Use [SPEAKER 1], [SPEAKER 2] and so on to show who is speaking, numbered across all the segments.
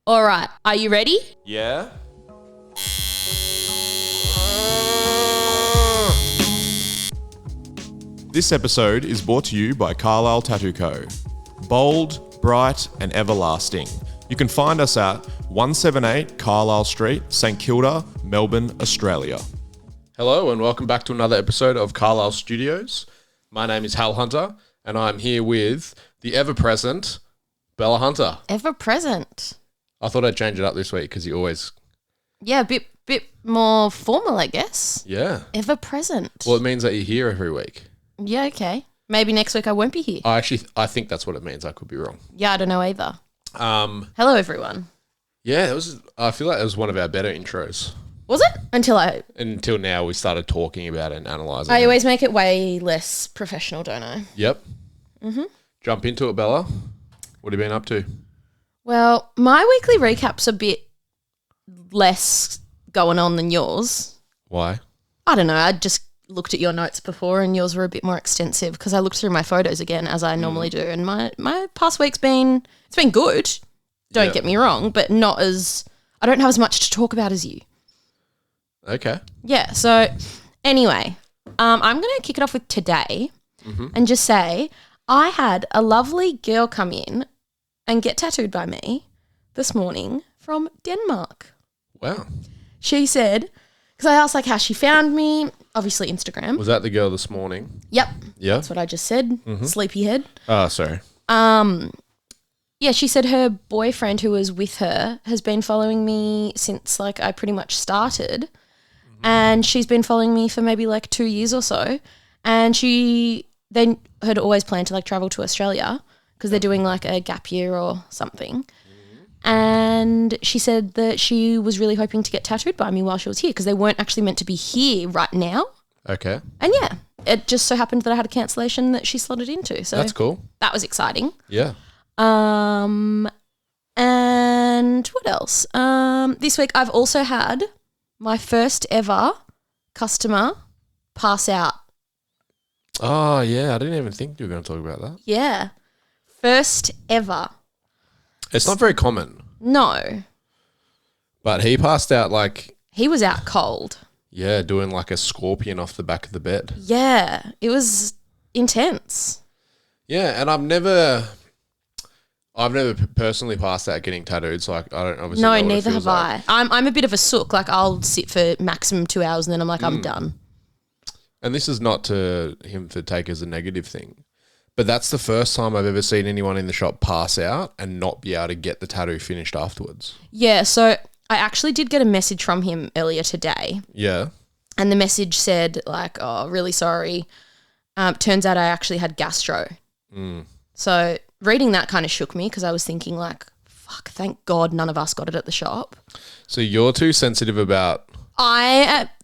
[SPEAKER 1] All right, are you ready?
[SPEAKER 2] Yeah? This episode is brought to you by Carlisle Tattoo Co. Bold, bright and everlasting. You can find us at 178 Carlisle Street, St Kilda, Melbourne, Australia. Hello and welcome back to another episode of Carlisle Studios. My name is Hal Hunter and I'm here with the ever-present Bella Hunter.
[SPEAKER 1] Ever-present.
[SPEAKER 2] I thought I'd change it up this week because you always...
[SPEAKER 1] Yeah, a bit more formal, I guess.
[SPEAKER 2] Yeah.
[SPEAKER 1] Ever-present.
[SPEAKER 2] Well, it means that you're here every week.
[SPEAKER 1] Yeah, okay. Maybe next week I won't be here.
[SPEAKER 2] I think that's what it means. I could be wrong.
[SPEAKER 1] Yeah, I don't know either. Hello, everyone.
[SPEAKER 2] Yeah, I feel like it was one of our better intros.
[SPEAKER 1] Was it?
[SPEAKER 2] Until now, we started talking about it and analysing it.
[SPEAKER 1] I always make it way less professional, don't I?
[SPEAKER 2] Yep. Mm-hmm. Jump into it, Bella. What have you been up to?
[SPEAKER 1] Well, my weekly recap's a bit less going on than yours.
[SPEAKER 2] Why?
[SPEAKER 1] I don't know. I just looked at your notes before and yours were a bit more extensive because I looked through my photos again as I normally do, and my past week's been good. Don't get me wrong, but not as I don't have as much to talk about as you.
[SPEAKER 2] Okay.
[SPEAKER 1] Yeah. So anyway, I'm going to kick it off with today and just say I had a lovely girl come in and get tattooed by me this morning from Denmark.
[SPEAKER 2] Wow.
[SPEAKER 1] She said, because I asked like how she found me, obviously Instagram.
[SPEAKER 2] Was that the girl this morning?
[SPEAKER 1] Yep.
[SPEAKER 2] Yeah.
[SPEAKER 1] That's what I just said. Sleepyhead.
[SPEAKER 2] Oh, sorry.
[SPEAKER 1] Yeah, she said her boyfriend who was with her has been following me since like I pretty much started. And she's been following me for maybe like 2 years or so. And she then had always planned to like travel to Australia because they're doing like a gap year or something. And she said that she was really hoping to get tattooed by me while she was here because they weren't actually meant to be here right now.
[SPEAKER 2] Okay.
[SPEAKER 1] And yeah, it just so happened that I had a cancellation that she slotted into. So
[SPEAKER 2] that's cool.
[SPEAKER 1] That was exciting.
[SPEAKER 2] Yeah.
[SPEAKER 1] And what else? This week I've also had my first ever customer pass out.
[SPEAKER 2] Oh, yeah. I didn't even think you were going to talk about that.
[SPEAKER 1] Yeah. First ever.
[SPEAKER 2] It's not very common.
[SPEAKER 1] No.
[SPEAKER 2] But he passed out like...
[SPEAKER 1] He was out cold.
[SPEAKER 2] Yeah, doing like a scorpion off the back of the bed.
[SPEAKER 1] Yeah. It was intense.
[SPEAKER 2] Yeah, and I've never personally passed out getting tattooed, so I don't obviously know what it
[SPEAKER 1] neither
[SPEAKER 2] feels
[SPEAKER 1] have
[SPEAKER 2] like.
[SPEAKER 1] I. I'm a bit of a sook. Like I'll sit for maximum 2 hours and then I'm like, I'm done.
[SPEAKER 2] And this is not to him to take as a negative thing, but that's the first time I've ever seen anyone in the shop pass out and not be able to get the tattoo finished afterwards.
[SPEAKER 1] Yeah, so I actually did get a message from him earlier today.
[SPEAKER 2] Yeah.
[SPEAKER 1] And the message said like, oh, really sorry. Turns out I actually had gastro. So reading that kind of shook me because I was thinking like, fuck, thank God none of us got it at the shop.
[SPEAKER 2] So you're too sensitive about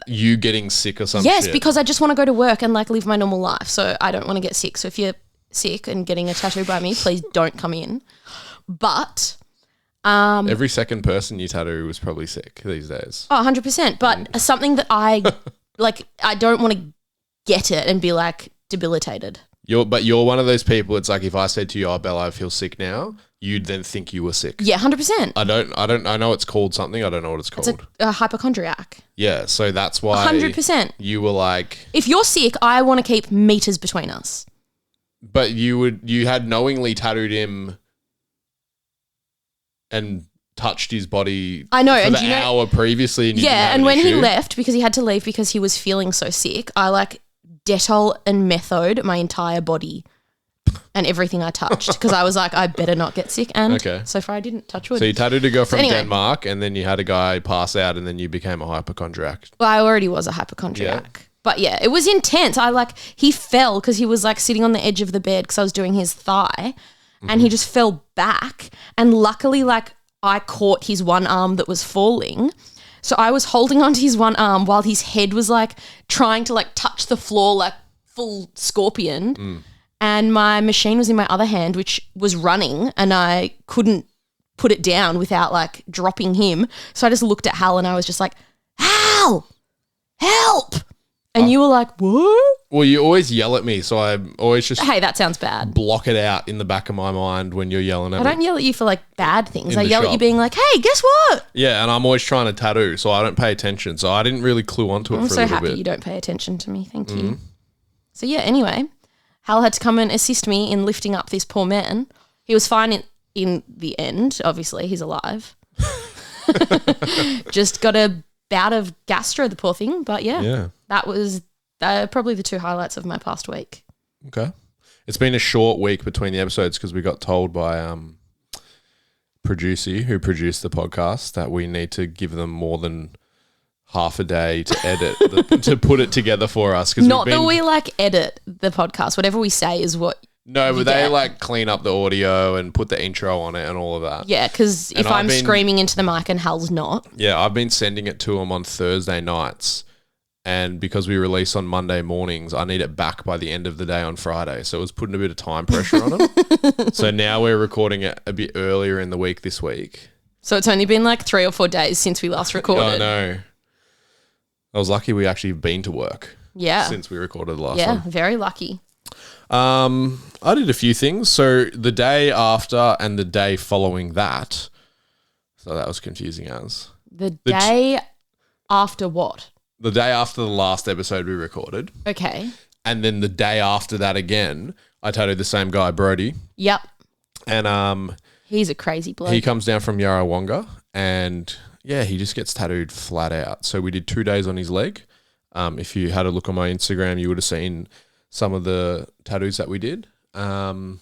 [SPEAKER 2] you getting sick or something?
[SPEAKER 1] Yes, because I just want to go to work and like live my normal life. So I don't want to get sick. So if you're sick and getting a tattoo by me, please don't come in. But
[SPEAKER 2] every second person you tattoo was probably sick these days.
[SPEAKER 1] Oh, 100%. But something that I like, I don't want to get it and be like debilitated.
[SPEAKER 2] But you're one of those people. It's like if I said to you, "Oh, Bella, I feel sick now," you'd then think you were sick.
[SPEAKER 1] Yeah, 100%.
[SPEAKER 2] I know it's called something. I don't know what it's called.
[SPEAKER 1] It's a hypochondriac.
[SPEAKER 2] Yeah, so that's why
[SPEAKER 1] 100%.
[SPEAKER 2] You were like,
[SPEAKER 1] if you're sick, I want to keep meters between us.
[SPEAKER 2] But you had knowingly tattooed him and touched his body.
[SPEAKER 1] I know,
[SPEAKER 2] for
[SPEAKER 1] and
[SPEAKER 2] the hour previously. And and
[SPEAKER 1] when
[SPEAKER 2] he
[SPEAKER 1] left because he had to leave because he was feeling so sick, I like Dettol and Method my entire body and everything I touched because I was like, I better not get sick. And so far I didn't touch wood.
[SPEAKER 2] So you tattooed a girl from Denmark and then you had a guy pass out and then you became a hypochondriac.
[SPEAKER 1] Well, I already was a hypochondriac. Yeah. But yeah, it was intense. He fell because he was like sitting on the edge of the bed because I was doing his thigh and he just fell back. And luckily like I caught his one arm that was falling. So I was holding onto his one arm while his head was like trying to like touch the floor like full scorpion. And my machine was in my other hand, which was running, and I couldn't put it down without like dropping him. So I just looked at Hal and I was just like, Hal, help. And you were like, what?
[SPEAKER 2] Well, you always yell at me, so I always just
[SPEAKER 1] Hey, that sounds bad.
[SPEAKER 2] block it out in the back of my mind when you're yelling at
[SPEAKER 1] I
[SPEAKER 2] me.
[SPEAKER 1] don't yell at you for like bad things.
[SPEAKER 2] In
[SPEAKER 1] I
[SPEAKER 2] the
[SPEAKER 1] yell at
[SPEAKER 2] shop.
[SPEAKER 1] you being like, hey, guess what?
[SPEAKER 2] Yeah, and I'm always trying to tattoo, so I don't pay attention. So I didn't really clue onto it
[SPEAKER 1] I'm
[SPEAKER 2] for a
[SPEAKER 1] so
[SPEAKER 2] little
[SPEAKER 1] happy
[SPEAKER 2] bit.
[SPEAKER 1] you don't pay attention to me. Thank you. So yeah, anyway, Hal had to come and assist me in lifting up this poor man. He was fine in the end. Obviously, he's alive. Just got a bout of gastro, the poor thing. But yeah. That was probably the two highlights of my past week.
[SPEAKER 2] Okay. It's been a short week between the episodes because we got told by producer who produced the podcast that we need to give them more than half a day to edit, to put it together for us.
[SPEAKER 1] Not that we like edit the podcast. Whatever we say is what.
[SPEAKER 2] No, but they
[SPEAKER 1] get.
[SPEAKER 2] like clean up the audio and put the intro on it and all of that.
[SPEAKER 1] Yeah, because if I'm screaming into the mic and Hal's not.
[SPEAKER 2] Yeah, I've been sending it to them on Thursday nights. And because we release on Monday mornings, I need it back by the end of the day on Friday. So it was putting a bit of time pressure on them. So now we're recording it a bit earlier in the week this week.
[SPEAKER 1] So it's only been like 3 or 4 days since we last recorded.
[SPEAKER 2] I know. I was lucky we actually been to work.
[SPEAKER 1] Yeah.
[SPEAKER 2] Since we recorded the last
[SPEAKER 1] Yeah,
[SPEAKER 2] one.
[SPEAKER 1] very lucky.
[SPEAKER 2] I did a few things. So the day after and the day following that. So that was confusing as.
[SPEAKER 1] The day after what?
[SPEAKER 2] The day after the last episode we recorded.
[SPEAKER 1] Okay.
[SPEAKER 2] And then the day after that again, I tattooed the same guy, Brody.
[SPEAKER 1] Yep.
[SPEAKER 2] And
[SPEAKER 1] he's a crazy bloke.
[SPEAKER 2] he comes down from Yarrawonga and yeah, he just gets tattooed flat out. So we did 2 days on his leg. If you had a look on my Instagram, you would have seen some of the tattoos that we did. And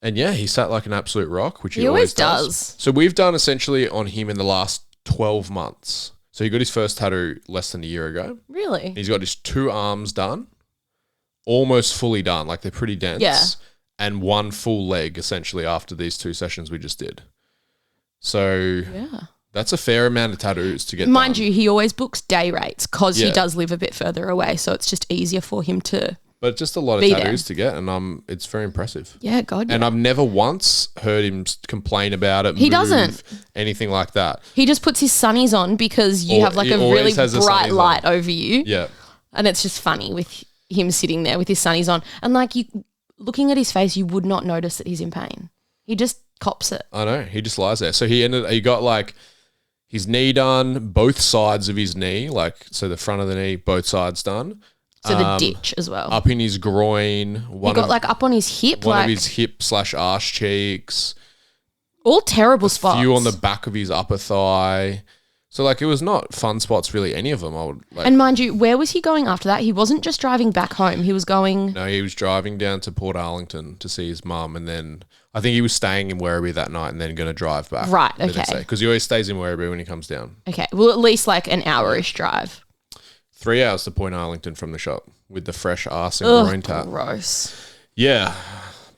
[SPEAKER 2] yeah, he sat like an absolute rock, which he always does. So we've done essentially on him in the last 12 months. So he got his first tattoo less than a year ago.
[SPEAKER 1] Really?
[SPEAKER 2] He's got his 2 arms done, almost fully done, like they're pretty dense.
[SPEAKER 1] Yeah.
[SPEAKER 2] And 1 full leg essentially after these 2 sessions we just did. So
[SPEAKER 1] Yeah.
[SPEAKER 2] that's a fair amount of tattoos to get
[SPEAKER 1] Mind
[SPEAKER 2] done.
[SPEAKER 1] you, he always books day rates because
[SPEAKER 2] Yeah.
[SPEAKER 1] he does live a bit further away. So it's just easier for him to.
[SPEAKER 2] But just a lot of
[SPEAKER 1] Be
[SPEAKER 2] tattoos to get, and it's very impressive.
[SPEAKER 1] Yeah, God.
[SPEAKER 2] And
[SPEAKER 1] Yeah.
[SPEAKER 2] I've never once heard him complain about it.
[SPEAKER 1] He
[SPEAKER 2] move,
[SPEAKER 1] doesn't.
[SPEAKER 2] Anything like that.
[SPEAKER 1] He just puts his sunnies on because you
[SPEAKER 2] Or
[SPEAKER 1] have like
[SPEAKER 2] he
[SPEAKER 1] a
[SPEAKER 2] always
[SPEAKER 1] really
[SPEAKER 2] has the
[SPEAKER 1] bright
[SPEAKER 2] sunnies
[SPEAKER 1] light
[SPEAKER 2] on.
[SPEAKER 1] over you.
[SPEAKER 2] Yeah.
[SPEAKER 1] And it's just funny with him sitting there with his sunnies on. And like you looking at his face, you would not notice that he's in pain. He just cops it.
[SPEAKER 2] I know. He just lies there. So he got like his knee done, both sides of his knee, like so the front of the knee, both sides done.
[SPEAKER 1] So the ditch as well.
[SPEAKER 2] Up in his groin.
[SPEAKER 1] He got like up on his hip.
[SPEAKER 2] One
[SPEAKER 1] like
[SPEAKER 2] of his hip/arse cheeks.
[SPEAKER 1] all terrible spots.
[SPEAKER 2] Few on the back of his upper thigh. So like it was not fun spots really, any of them. I would like.
[SPEAKER 1] And mind you, where was he going after that? He wasn't just driving back home. He was going.
[SPEAKER 2] No, he was driving down to Port Arlington to see his mum, and then I think he was staying in Werribee that night and then going to drive back.
[SPEAKER 1] Right, okay.
[SPEAKER 2] Because he always stays in Werribee when he comes down.
[SPEAKER 1] Okay, well, at least like an hour-ish drive.
[SPEAKER 2] 3 hours to Point Arlington from the shop with the fresh arse and
[SPEAKER 1] Ugh,
[SPEAKER 2] groin tat.
[SPEAKER 1] gross.
[SPEAKER 2] Yeah,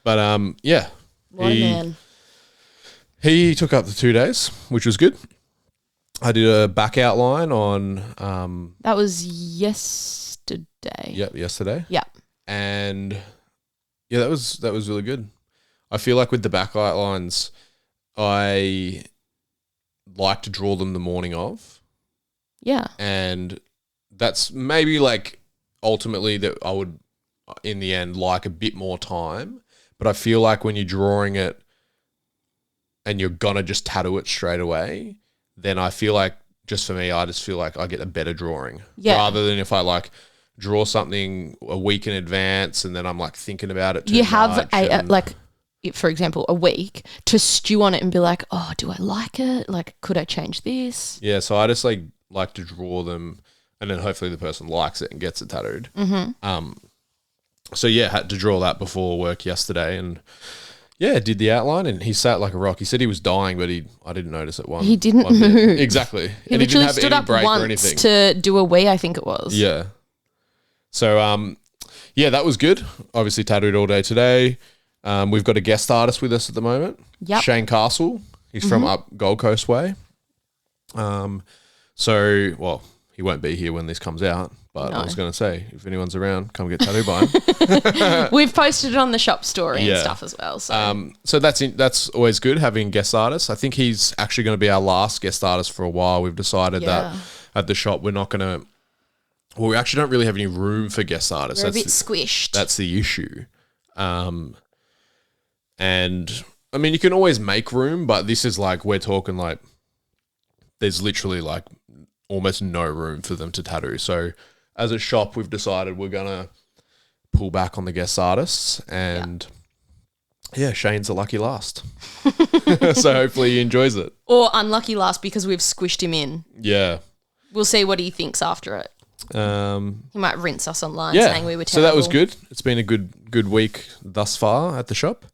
[SPEAKER 2] but yeah.
[SPEAKER 1] What a man.
[SPEAKER 2] He took up the 2 days, which was good. I did a back outline on.
[SPEAKER 1] That was yesterday.
[SPEAKER 2] Yep, yesterday.
[SPEAKER 1] Yep.
[SPEAKER 2] And yeah, that was really good. I feel like with the back outlines, I like to draw them the morning of.
[SPEAKER 1] Yeah.
[SPEAKER 2] And that's maybe like ultimately that I would in the end like a bit more time. But I feel like when you're drawing it and you're gonna just tattoo it straight away, then I feel like just for me, I just feel like I get a better drawing.
[SPEAKER 1] Yeah.
[SPEAKER 2] Rather than if I like draw something a week in advance and then I'm like thinking about it too
[SPEAKER 1] You have
[SPEAKER 2] much
[SPEAKER 1] like, for example, a week to stew on it and be like, oh, do I like it? Like, could I change this?
[SPEAKER 2] Yeah, so I just like to draw them and then hopefully the person likes it and gets it tattooed.
[SPEAKER 1] Mm-hmm.
[SPEAKER 2] So yeah, had to draw that before work yesterday and yeah, did the outline and he sat like a rock. He said he was dying, but I didn't notice it.
[SPEAKER 1] He didn't move.
[SPEAKER 2] Exactly.
[SPEAKER 1] He
[SPEAKER 2] and
[SPEAKER 1] literally
[SPEAKER 2] he didn't have
[SPEAKER 1] stood
[SPEAKER 2] any
[SPEAKER 1] up
[SPEAKER 2] break or
[SPEAKER 1] once
[SPEAKER 2] anything.
[SPEAKER 1] to do a wee, I think it was.
[SPEAKER 2] Yeah. So yeah, that was good. Obviously tattooed all day today. We've got a guest artist with us at the moment.
[SPEAKER 1] Yep.
[SPEAKER 2] Shane Castle. He's from up Gold Coast way. So, well, he won't be here when this comes out, but I was going to say, if anyone's around, come get tattooed by him.
[SPEAKER 1] We've posted it on the shop story
[SPEAKER 2] Yeah.
[SPEAKER 1] and stuff as well. So,
[SPEAKER 2] That's always good, having guest artists. I think he's actually going to be our last guest artist for a while. We've decided that at the shop we're not going to Well, we actually don't really have any room for guest artists.
[SPEAKER 1] We're a bit squished.
[SPEAKER 2] That's the issue. And I mean, you can always make room, but this is like, we're talking like there's literally like almost no room for them to tattoo. So as a shop, we've decided we're going to pull back on the guest artists, and yeah, Shane's a lucky last. So hopefully he enjoys it.
[SPEAKER 1] Or unlucky last because we've squished him in.
[SPEAKER 2] Yeah.
[SPEAKER 1] We'll see what he thinks after it. He might rinse us online saying we were terrible.
[SPEAKER 2] So that was good. It's been a good week thus far at the shop.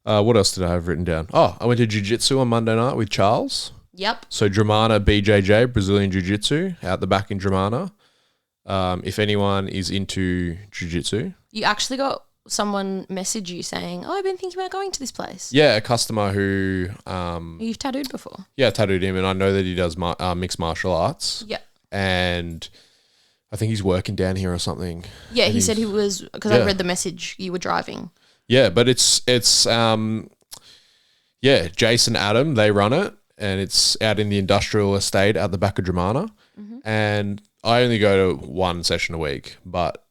[SPEAKER 2] What else did I have written down? Oh, I went to jiu-jitsu on Monday night with Charles.
[SPEAKER 1] Yep.
[SPEAKER 2] So Dramana BJJ, Brazilian Jiu-Jitsu, out the back in Dramana. If anyone is into jiu-jitsu.
[SPEAKER 1] You actually got someone message you saying, I've been thinking about going to this place.
[SPEAKER 2] Yeah, a customer who...
[SPEAKER 1] You've tattooed before.
[SPEAKER 2] Yeah, I tattooed him, and I know that he does mixed martial arts.
[SPEAKER 1] Yep.
[SPEAKER 2] And I think he's working down here or something.
[SPEAKER 1] Yeah, he said he was, because I read the message, you were driving.
[SPEAKER 2] Yeah, but it's Jason Adam, they run it, and it's out in the industrial estate at the back of Dramana. Mm-hmm. And I only go to one session a week, but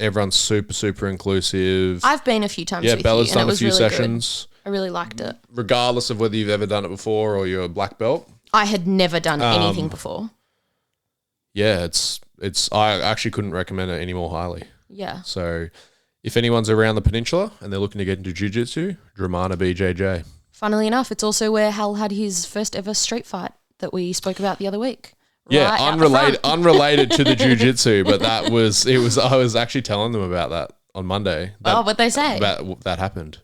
[SPEAKER 2] everyone's super, super inclusive.
[SPEAKER 1] I've been a few times with
[SPEAKER 2] Bella's
[SPEAKER 1] you,
[SPEAKER 2] done
[SPEAKER 1] and it was
[SPEAKER 2] a few
[SPEAKER 1] really
[SPEAKER 2] sessions.
[SPEAKER 1] Good. I really liked it.
[SPEAKER 2] Regardless of whether you've ever done it before or you're a black belt.
[SPEAKER 1] I had never done anything before.
[SPEAKER 2] Yeah, it's I actually couldn't recommend it any more highly.
[SPEAKER 1] Yeah.
[SPEAKER 2] So if anyone's around the peninsula and they're looking to get into jiu-jitsu, Dramana BJJ.
[SPEAKER 1] Funnily enough, it's also where Hal had his first ever street fight that we spoke about the other week.
[SPEAKER 2] Yeah,
[SPEAKER 1] right
[SPEAKER 2] unrelated to the jiu-jitsu, but I was actually telling them about that on Monday.
[SPEAKER 1] What'd they say?
[SPEAKER 2] That happened.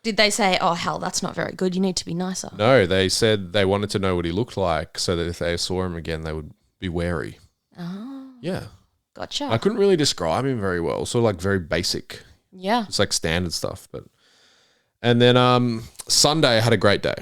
[SPEAKER 1] Did they say, Hal, that's not very good, you need to be nicer?
[SPEAKER 2] No, they said they wanted to know what he looked like so that if they saw him again, they would be wary.
[SPEAKER 1] Oh.
[SPEAKER 2] Yeah.
[SPEAKER 1] Gotcha.
[SPEAKER 2] I couldn't really describe him very well. Sort of like very basic.
[SPEAKER 1] Yeah.
[SPEAKER 2] It's like standard stuff. And then Sunday I had a great day.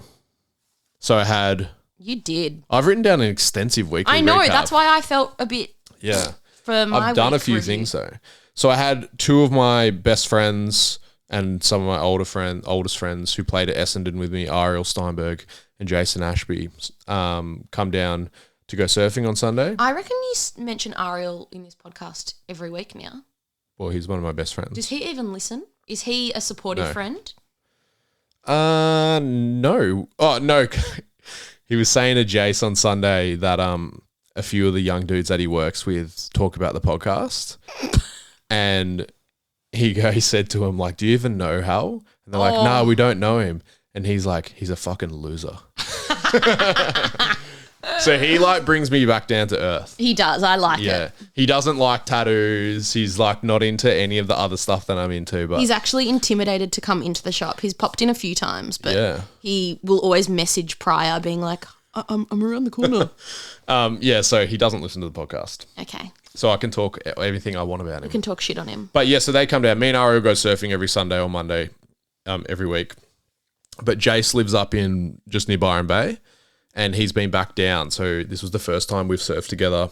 [SPEAKER 2] So I had...
[SPEAKER 1] You did.
[SPEAKER 2] I've written down an extensive weekly
[SPEAKER 1] I know.
[SPEAKER 2] recap.
[SPEAKER 1] That's why I felt a bit...
[SPEAKER 2] Yeah.
[SPEAKER 1] For my
[SPEAKER 2] I've done a few
[SPEAKER 1] review.
[SPEAKER 2] things though. So I had two of my best friends and some of my oldest friends who played at Essendon with me, Ariel Steinberg and Jason Ashby, come down to go surfing on Sunday.
[SPEAKER 1] I reckon you mention Ariel in this podcast every week now.
[SPEAKER 2] Well, he's one of my best friends.
[SPEAKER 1] Does he even listen? Is he a supportive friend?
[SPEAKER 2] No. Oh, no. He was saying to Jace on Sunday that a few of the young dudes that he works with talk about the podcast. And he said to him, like, do you even know Hal? And they're like, no, we don't know him. And he's like, he's a fucking loser. So he like brings me back down to earth.
[SPEAKER 1] He does. I like it.
[SPEAKER 2] Yeah. He doesn't like tattoos. He's like not into any of the other stuff that I'm into. But
[SPEAKER 1] he's actually intimidated to come into the shop. He's popped in a few times, but he will always message prior being like, I'm around the corner.
[SPEAKER 2] So he doesn't listen to the podcast.
[SPEAKER 1] Okay.
[SPEAKER 2] So I can talk everything I want about him.
[SPEAKER 1] You can talk shit on him.
[SPEAKER 2] But yeah, so they come down. Me and Ariel go surfing every Sunday or Monday every week. But Jace lives up in just near Byron Bay. And he's been back down. So this was the first time we've surfed together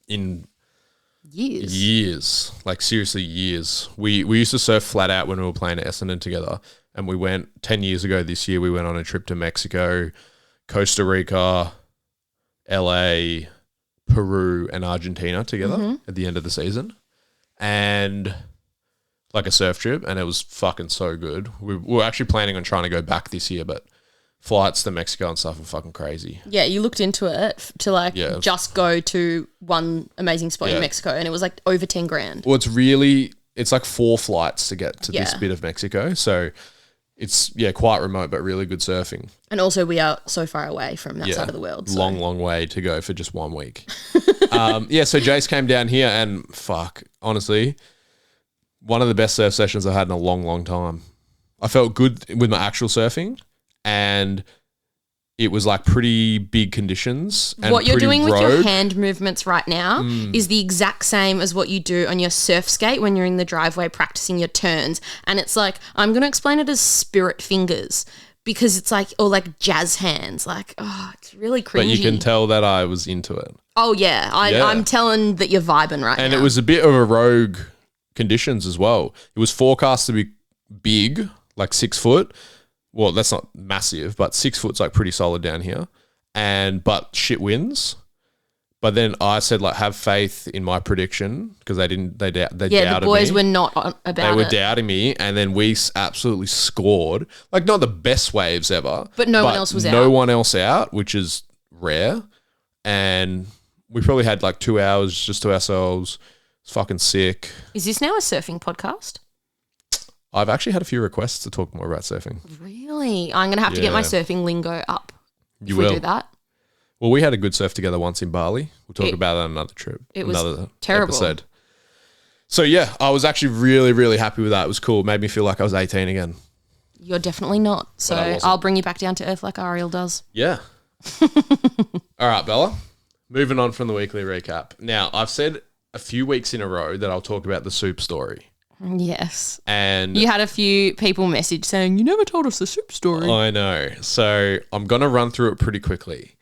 [SPEAKER 2] in years. Like seriously years. We used to surf flat out when we were playing at Essendon together. And we went 10 years ago this year, we went on a trip to Mexico, Costa Rica, LA, Peru and Argentina together at the end of the season. And like a surf trip. And it was fucking so good. We were actually planning on trying to go back this year, but flights to Mexico and stuff are fucking crazy.
[SPEAKER 1] Yeah, you looked into it to just go to one amazing spot in Mexico and it was like over 10 grand.
[SPEAKER 2] Well, it's like 4 flights to get to this bit of Mexico. So it's, quite remote, but really good surfing.
[SPEAKER 1] And also we are so far away from that side of the world. So.
[SPEAKER 2] Long way to go for just 1 week. So Jace came down here and honestly, one of the best surf sessions I've had in a long, long time. I felt good with my actual surfing. And it was like pretty big conditions. And
[SPEAKER 1] what you're doing
[SPEAKER 2] rogue.
[SPEAKER 1] with your hand movements right now is the exact same as what you do on your surf skate when you're in the driveway practicing your turns. And it's like, I'm going to explain it as spirit fingers because it's like, or like jazz hands. Like, it's really cringy.
[SPEAKER 2] But you can tell that I was into it.
[SPEAKER 1] Oh, yeah. I'm telling that you're vibing right now.
[SPEAKER 2] And it was a bit of a rogue conditions as well. It was forecast to be big, like 6 foot. Well, that's not massive, but 6 foot's like pretty solid down here. But shit winds. But then I said, like, have faith in my prediction because they doubted me.
[SPEAKER 1] Yeah, the boys were not about it.
[SPEAKER 2] They were doubting me, and then we absolutely scored. Like, not the best waves ever.
[SPEAKER 1] But no one else was out.
[SPEAKER 2] No one else out, which is rare. And we probably had like 2 hours just to ourselves. It's fucking sick.
[SPEAKER 1] Is this now a surfing podcast?
[SPEAKER 2] I've actually had a few requests to talk more about surfing.
[SPEAKER 1] Really? I'm going to have to get my surfing lingo up.
[SPEAKER 2] You
[SPEAKER 1] will.
[SPEAKER 2] We
[SPEAKER 1] do that.
[SPEAKER 2] Well, we had a good surf together once in Bali. We'll talk about that on another trip.
[SPEAKER 1] It was
[SPEAKER 2] another
[SPEAKER 1] terrible.
[SPEAKER 2] Episode. So, yeah, I was actually really, really happy with that. It was cool. It made me feel like I was 18 again.
[SPEAKER 1] You're definitely not. So I'll bring you back down to earth like Ariel does.
[SPEAKER 2] Yeah. All right, Bella. Moving on from the weekly recap. Now, I've said a few weeks in a row that I'll talk about the soup story.
[SPEAKER 1] Yes.
[SPEAKER 2] And
[SPEAKER 1] you had a few people message saying, you never told us the soup story.
[SPEAKER 2] I know. So I'm going to run through it pretty quickly.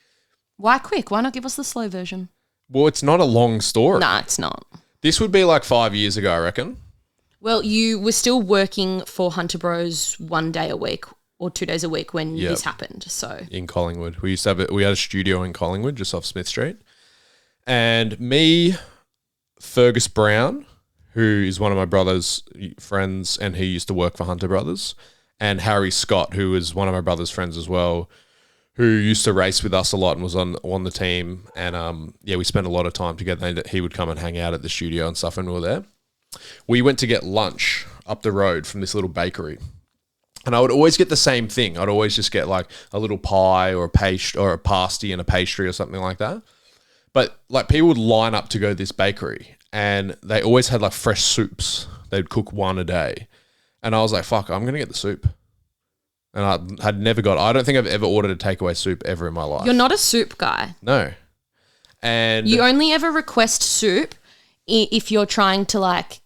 [SPEAKER 1] Why quick? Why not give us the slow version?
[SPEAKER 2] Well, it's not a long story.
[SPEAKER 1] Nah, it's not.
[SPEAKER 2] This would be like 5 years ago, I reckon.
[SPEAKER 1] Well, you were still working for Hunter Bros 1 day a week or 2 days a week when this happened. So
[SPEAKER 2] in Collingwood. We had a studio in Collingwood just off Smith Street. And me, Fergus Brown, who is one of my brother's friends and he used to work for Hunter Brothers, and Harry Scott, who is one of my brother's friends as well, who used to race with us a lot and was on the team. And we spent a lot of time together. He would come and hang out at the studio and stuff when we were there. We went to get lunch up the road from this little bakery. And I would always get the same thing. I'd always just get like a little pie or a pasty or a pasty and a pastry or something like that. But like people would line up to go to this bakery and they always had like fresh soups. They'd cook one a day. And I was like, fuck, I'm going to get the soup. And I don't think I've ever ordered a takeaway soup ever in my life.
[SPEAKER 1] You're not a soup guy.
[SPEAKER 2] No. And
[SPEAKER 1] you only ever request soup if you're trying to like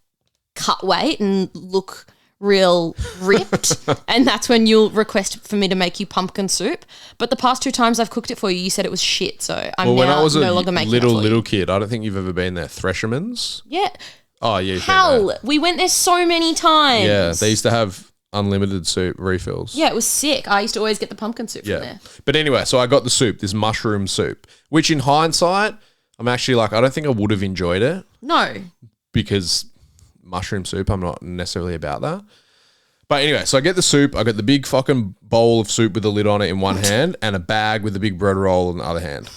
[SPEAKER 1] cut weight and look real ripped, and that's when you'll request for me to make you pumpkin soup. But the past 2 times I've cooked it for you, you said it was shit, so I'm
[SPEAKER 2] when I was
[SPEAKER 1] no longer making it for
[SPEAKER 2] little kid, I don't think you've ever been there. Thresherman's?
[SPEAKER 1] Yeah.
[SPEAKER 2] Oh, yeah.
[SPEAKER 1] Hell, we went there so many times.
[SPEAKER 2] Yeah, they used to have unlimited soup refills.
[SPEAKER 1] Yeah, it was sick. I used to always get the pumpkin soup from there.
[SPEAKER 2] But anyway, so I got the soup, this mushroom soup, which in hindsight, I'm actually like, I don't think I would have enjoyed it.
[SPEAKER 1] No.
[SPEAKER 2] Because mushroom soup, I'm not necessarily about that. But anyway, so I get the soup. I got the big fucking bowl of soup with the lid on it in one hand and a bag with the big bread roll in the other hand.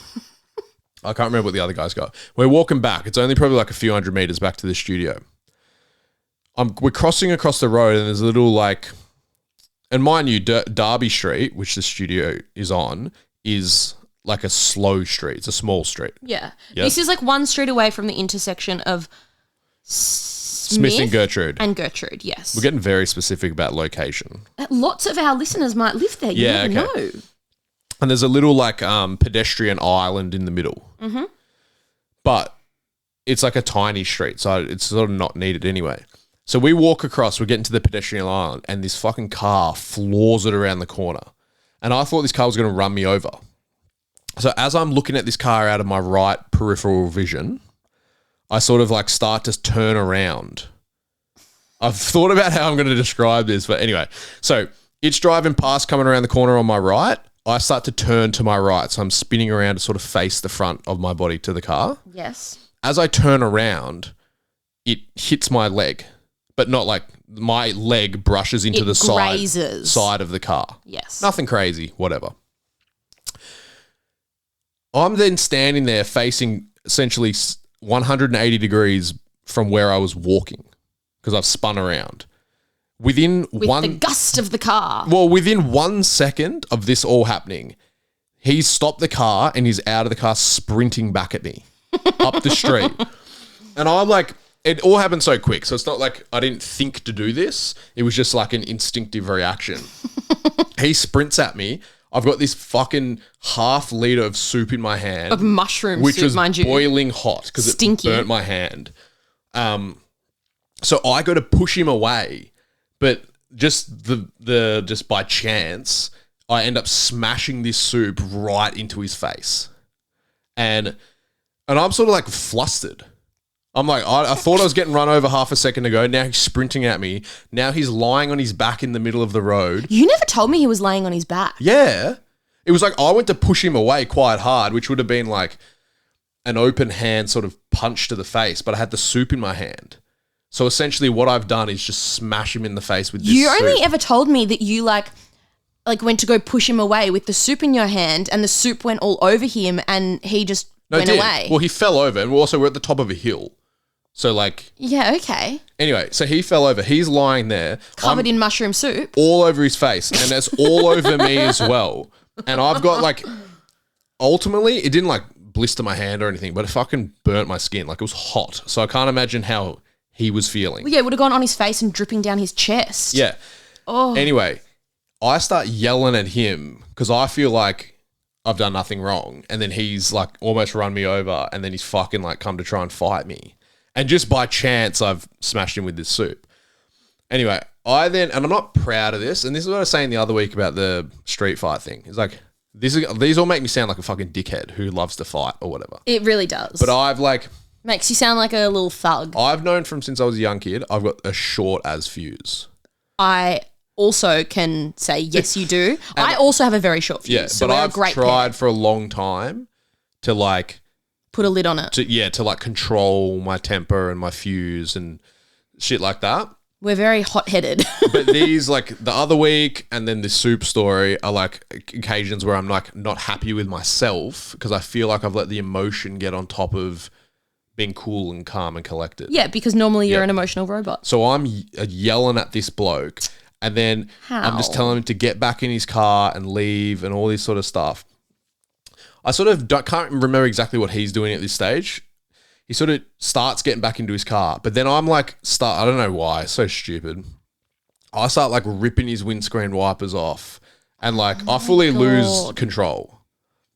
[SPEAKER 2] I can't remember what the other guys got. We're walking back. It's only probably like a few hundred meters back to the studio. We're crossing across the road and there's a little like, and mind you, Derby Street, which the studio is on, is like a slow street. It's a small street.
[SPEAKER 1] Yeah. Yep. This is like one street away from the intersection of Smith
[SPEAKER 2] and Gertrude.
[SPEAKER 1] And Gertrude, yes.
[SPEAKER 2] We're getting very specific about location.
[SPEAKER 1] Lots of our listeners might live there. You never know.
[SPEAKER 2] And there's a little like pedestrian island in the middle.
[SPEAKER 1] Mm-hmm.
[SPEAKER 2] But it's like a tiny street, so it's sort of not needed anyway. So we walk across, we're getting to the pedestrian island, and this fucking car floors it around the corner. And I thought this car was going to run me over. So as I'm looking at this car out of my right peripheral vision, I sort of like start to turn around. I've thought about how I'm going to describe this, but anyway. So it's driving past, coming around the corner on my right. I start to turn to my right, so I'm spinning around to sort of face the front of my body to the car.
[SPEAKER 1] Yes.
[SPEAKER 2] As I turn around, it hits my leg, but not like my leg brushes into the side of the car.
[SPEAKER 1] Yes.
[SPEAKER 2] Nothing crazy, whatever. I'm then standing there facing essentially 180 degrees from where I was walking because I've spun around. With
[SPEAKER 1] the gust of the car.
[SPEAKER 2] Well, within 1 second of this all happening, he's stopped the car and he's out of the car sprinting back at me up the street. And I'm like, it all happened so quick. So it's not like I didn't think to do this. It was just like an instinctive reaction. He sprints at me. I've got this fucking half liter of soup in my hand.
[SPEAKER 1] Of mushroom
[SPEAKER 2] which
[SPEAKER 1] soup,
[SPEAKER 2] was
[SPEAKER 1] mind you.
[SPEAKER 2] boiling hot because it burnt my hand. So I got to push him away. But just just by chance, I end up smashing this soup right into his face. And I'm sort of like flustered. I'm like, I thought I was getting run over half a second ago. Now he's sprinting at me. Now he's lying on his back in the middle of the road.
[SPEAKER 1] You never told me he was laying on his back.
[SPEAKER 2] Yeah. It was like I went to push him away quite hard, which would have been like
[SPEAKER 3] an open hand sort of punch to the face, but I had the soup in my hand. So essentially what I've done is just smash him in the face with this
[SPEAKER 1] You
[SPEAKER 3] soup.
[SPEAKER 1] only ever told me that you like went to go push him away with the soup in your hand and the soup went all over him and he just went away.
[SPEAKER 3] Well, he fell over and we're at the top of a hill. So like...
[SPEAKER 1] Yeah, okay.
[SPEAKER 3] Anyway, so he fell over. He's lying there.
[SPEAKER 1] Covered in mushroom soup.
[SPEAKER 3] All over his face. And it's all over me as well. And I've got like... Ultimately, it didn't like blister my hand or anything, but it fucking burnt my skin. Like it was hot. So I can't imagine how he was feeling.
[SPEAKER 1] Well, yeah, it would have gone on his face and dripping down his chest.
[SPEAKER 3] Yeah.
[SPEAKER 1] Oh.
[SPEAKER 3] Anyway, I start yelling at him because I feel like I've done nothing wrong. And then he's like almost run me over and then he's fucking like come to try and fight me. And just by chance, I've smashed him with this soup. Anyway, and I'm not proud of this, and this is what I was saying the other week about the street fight thing. It's like, these all make me sound like a fucking dickhead who loves to fight or whatever.
[SPEAKER 1] It really does.
[SPEAKER 3] But I've like...
[SPEAKER 1] Makes you sound like a little thug.
[SPEAKER 3] I've known from since I was a young kid, I've got a short as fuse.
[SPEAKER 1] I also can say, yes, you do. I also have a very short fuse.
[SPEAKER 3] Yeah,
[SPEAKER 1] so
[SPEAKER 3] but
[SPEAKER 1] we're
[SPEAKER 3] I've
[SPEAKER 1] a great
[SPEAKER 3] tried
[SPEAKER 1] pair.
[SPEAKER 3] for a long time to like...
[SPEAKER 1] Put a lid on it.
[SPEAKER 3] To like control my temper and my fuse and shit like that.
[SPEAKER 1] We're very hot-headed.
[SPEAKER 3] But these, like the other week and then the soup story are like occasions where I'm like not happy with myself because I feel like I've let the emotion get on top of being cool and calm and collected.
[SPEAKER 1] Yeah, because normally you're an emotional robot.
[SPEAKER 3] So I'm yelling at this bloke and then I'm just telling him to get back in his car and leave and all this sort of stuff. I sort of can't remember exactly what he's doing at this stage. He sort of starts getting back into his car, but then I'm like, I don't know why, it's so stupid. I start like ripping his windscreen wipers off and like I fully lose control.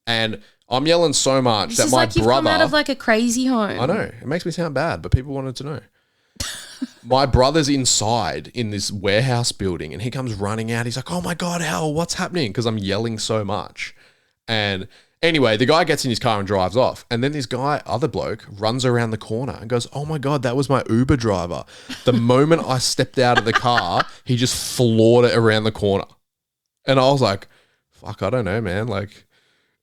[SPEAKER 3] And I'm yelling so much that my
[SPEAKER 1] you've
[SPEAKER 3] brother...
[SPEAKER 1] come out of like a crazy home.
[SPEAKER 3] I know, it makes me sound bad, but people wanted to know. My brother's inside in this warehouse building and he comes running out. He's like, oh my God, Hal, what's happening? Because I'm yelling so much. And... Anyway, the guy gets in his car and drives off. And then this other bloke, runs around the corner and goes, oh my God, that was my Uber driver. The moment I stepped out of the car, he just floored it around the corner. And I was like, fuck, I don't know, man. Like,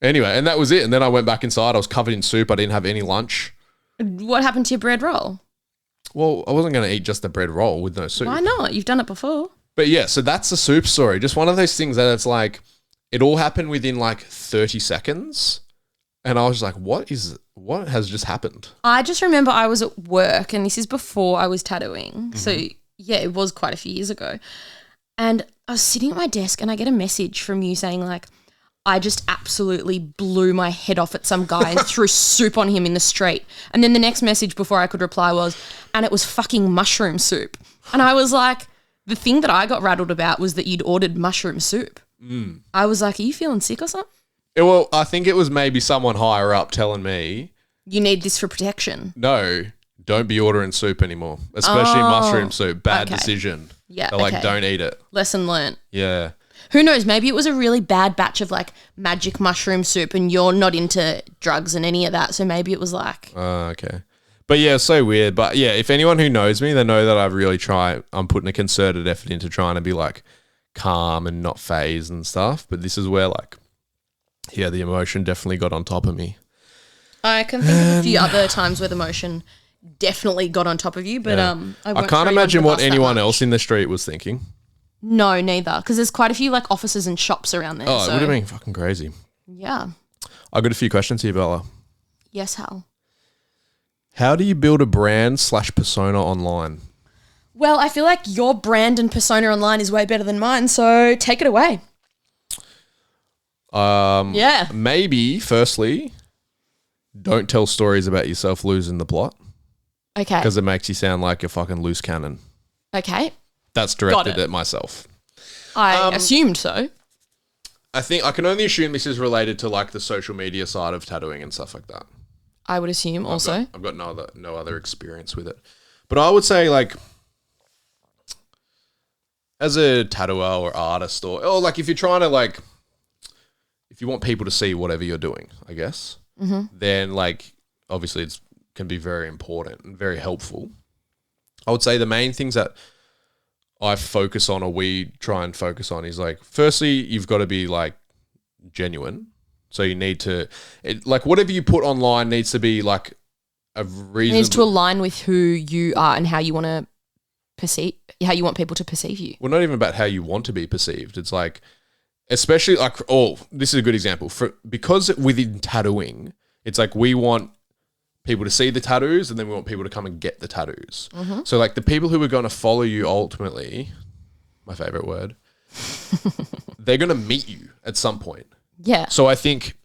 [SPEAKER 3] anyway, and that was it. And then I went back inside. I was covered in soup. I didn't have any lunch.
[SPEAKER 1] What happened to your bread roll?
[SPEAKER 3] Well, I wasn't going to eat just a bread roll with no soup.
[SPEAKER 1] Why not? You've done it before.
[SPEAKER 3] But yeah, so that's the soup story. Just one of those things that it's like, it all happened within like 30 seconds. And I was like, what has just happened?
[SPEAKER 1] I just remember I was at work and this is before I was tattooing. Mm-hmm. So yeah, it was quite a few years ago. And I was sitting at my desk and I get a message from you saying like, I just absolutely blew my head off at some guy and threw soup on him in the street. And then the next message before I could reply was, and it was fucking mushroom soup. And I was like, the thing that I got rattled about was that you'd ordered mushroom soup. I was like, are you feeling sick or something?
[SPEAKER 3] Well, I think it was maybe someone higher up telling me,
[SPEAKER 1] you need this for protection.
[SPEAKER 3] No, don't be ordering soup anymore, especially mushroom soup. Bad decision.
[SPEAKER 1] Yeah,
[SPEAKER 3] they're like, don't eat it.
[SPEAKER 1] Lesson learnt.
[SPEAKER 3] Yeah.
[SPEAKER 1] Who knows? Maybe it was a really bad batch of like magic mushroom soup and you're not into drugs and any of that. So maybe it was like.
[SPEAKER 3] Okay. But yeah, it's so weird. But yeah, if anyone who knows me, they know that I really I'm putting a concerted effort into trying to be like calm and not phased and stuff. But this is where like, yeah, the emotion definitely got on top of me.
[SPEAKER 1] I can think of a few other times where the emotion definitely got on top of you, but
[SPEAKER 3] I can't imagine what anyone else in the street was thinking.
[SPEAKER 1] No, neither, because there's quite a few like offices and shops around there.
[SPEAKER 3] Oh, it would have been fucking crazy.
[SPEAKER 1] Yeah.
[SPEAKER 3] I got a few questions here, Bella.
[SPEAKER 1] Yes, Hal.
[SPEAKER 3] How do you build a brand / persona online?
[SPEAKER 1] Well, I feel like your brand and persona online is way better than mine, so take it away. Yeah.
[SPEAKER 3] Maybe, firstly, don't tell stories about yourself losing the plot.
[SPEAKER 1] Okay.
[SPEAKER 3] Because it makes you sound like a fucking loose cannon.
[SPEAKER 1] Okay.
[SPEAKER 3] That's directed at myself.
[SPEAKER 1] I assumed so.
[SPEAKER 3] I think I can only assume this is related to like the social media side of tattooing and stuff like that.
[SPEAKER 1] I would assume also.
[SPEAKER 3] I've got no other experience with it. But I would say like as a tattooer or artist or like if you're trying to like, if you want people to see whatever you're doing, I guess, then like obviously it can be very important and very helpful. I would say the main things that I focus on or we try and focus on is like, firstly, you've got to be like genuine. So you need to, like whatever you put online needs to be like a reason.
[SPEAKER 1] It needs to align with who you are and how you want to perceive, how you want people to perceive you.
[SPEAKER 3] Well, not even about how you want to be perceived. It's like, especially like, this is a good example because within tattooing, it's like we want people to see the tattoos and then we want people to come and get the tattoos.
[SPEAKER 1] Mm-hmm.
[SPEAKER 3] So like the people who are going to follow you ultimately, my favorite word, they're going to meet you at some point.
[SPEAKER 1] Yeah.
[SPEAKER 3] So I think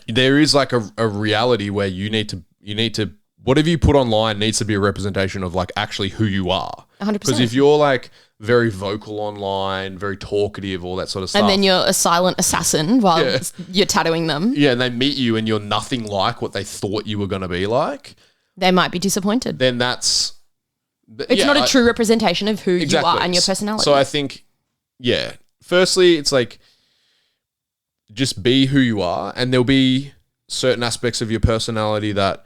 [SPEAKER 3] there is like a reality where you need to, whatever you put online needs to be a representation of like actually who you are.
[SPEAKER 1] 100%.
[SPEAKER 3] Because if you're like very vocal online, very talkative, all that sort of stuff.
[SPEAKER 1] And then you're a silent assassin while you're tattooing them.
[SPEAKER 3] Yeah, and they meet you and you're nothing like what they thought you were going to be like.
[SPEAKER 1] They might be disappointed.
[SPEAKER 3] Then that's...
[SPEAKER 1] It's not a true representation of who you are and your personality.
[SPEAKER 3] So I think, firstly, it's like just be who you are, and there'll be certain aspects of your personality that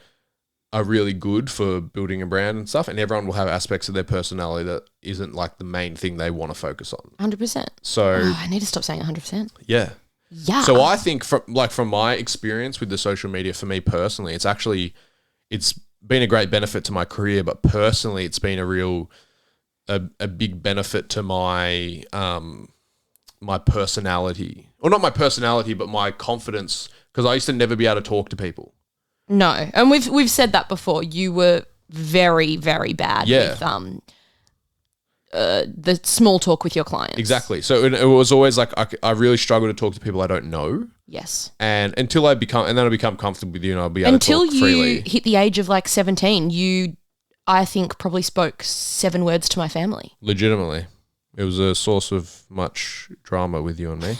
[SPEAKER 3] are really good for building a brand and stuff, and everyone will have aspects of their personality that isn't like the main thing they want to focus on.
[SPEAKER 1] 100%.
[SPEAKER 3] So
[SPEAKER 1] I need to stop saying 100%.
[SPEAKER 3] Yeah.
[SPEAKER 1] Yeah.
[SPEAKER 3] So I think from my experience with the social media, for me personally, it's been a great benefit to my career, but personally it's been a big benefit to my my personality. Or not my personality, but my confidence, because I used to never be able to talk to people.
[SPEAKER 1] No. And we've said that before. You were very, very bad with the small talk with your clients.
[SPEAKER 3] Exactly. So it was always like I really struggle to talk to people I don't know.
[SPEAKER 1] Yes.
[SPEAKER 3] And then I'll become comfortable with you and I'll be able to talk freely.
[SPEAKER 1] Until you hit the age of like 17, you, I think, probably spoke 7 words to my family.
[SPEAKER 3] Legitimately. It was a source of much drama with you and me.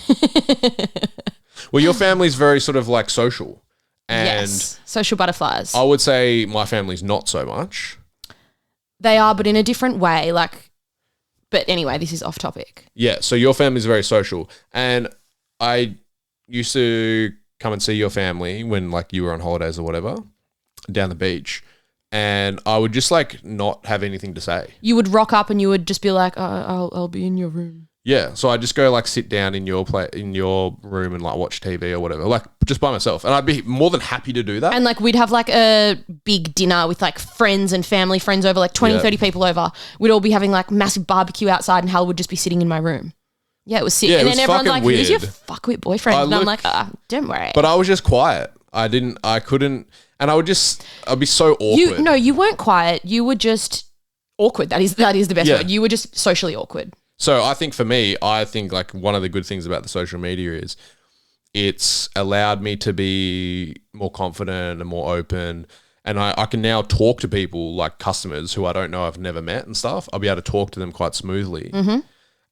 [SPEAKER 3] Well, your family's very sort of like social. And
[SPEAKER 1] yes. Social butterflies.
[SPEAKER 3] I would say my family's not so much.
[SPEAKER 1] They are, but in a different way. But anyway, this is off topic.
[SPEAKER 3] Yeah, so your family's very social. And I used to come and see your family when like you were on holidays or whatever down the beach. And I would just like not have anything to say.
[SPEAKER 1] You would rock up and you would just be like, I'll be in your room.
[SPEAKER 3] Yeah, so I'd just go like sit down in your room and like watch TV or whatever, like just by myself. And I'd be more than happy to do that.
[SPEAKER 1] And like we'd have like a big dinner with like friends and family, friends over, like 20, 30 people over. We'd all be having like massive barbecue outside and Hal would just be sitting in my room. Yeah, it was sick.
[SPEAKER 3] Yeah,
[SPEAKER 1] and then everyone's like, who's your
[SPEAKER 3] weird.
[SPEAKER 1] fuckwit boyfriend? And I'm like, don't worry.
[SPEAKER 3] But I was just quiet. I couldn't, and I'd be so awkward.
[SPEAKER 1] You weren't quiet. You were just awkward. That is the best word. You were just socially awkward.
[SPEAKER 3] So I think for me, like one of the good things about the social media is it's allowed me to be more confident and more open. And I can now talk to people like customers who I don't know, I've never met and stuff. I'll be able to talk to them quite smoothly.
[SPEAKER 1] Mm-hmm.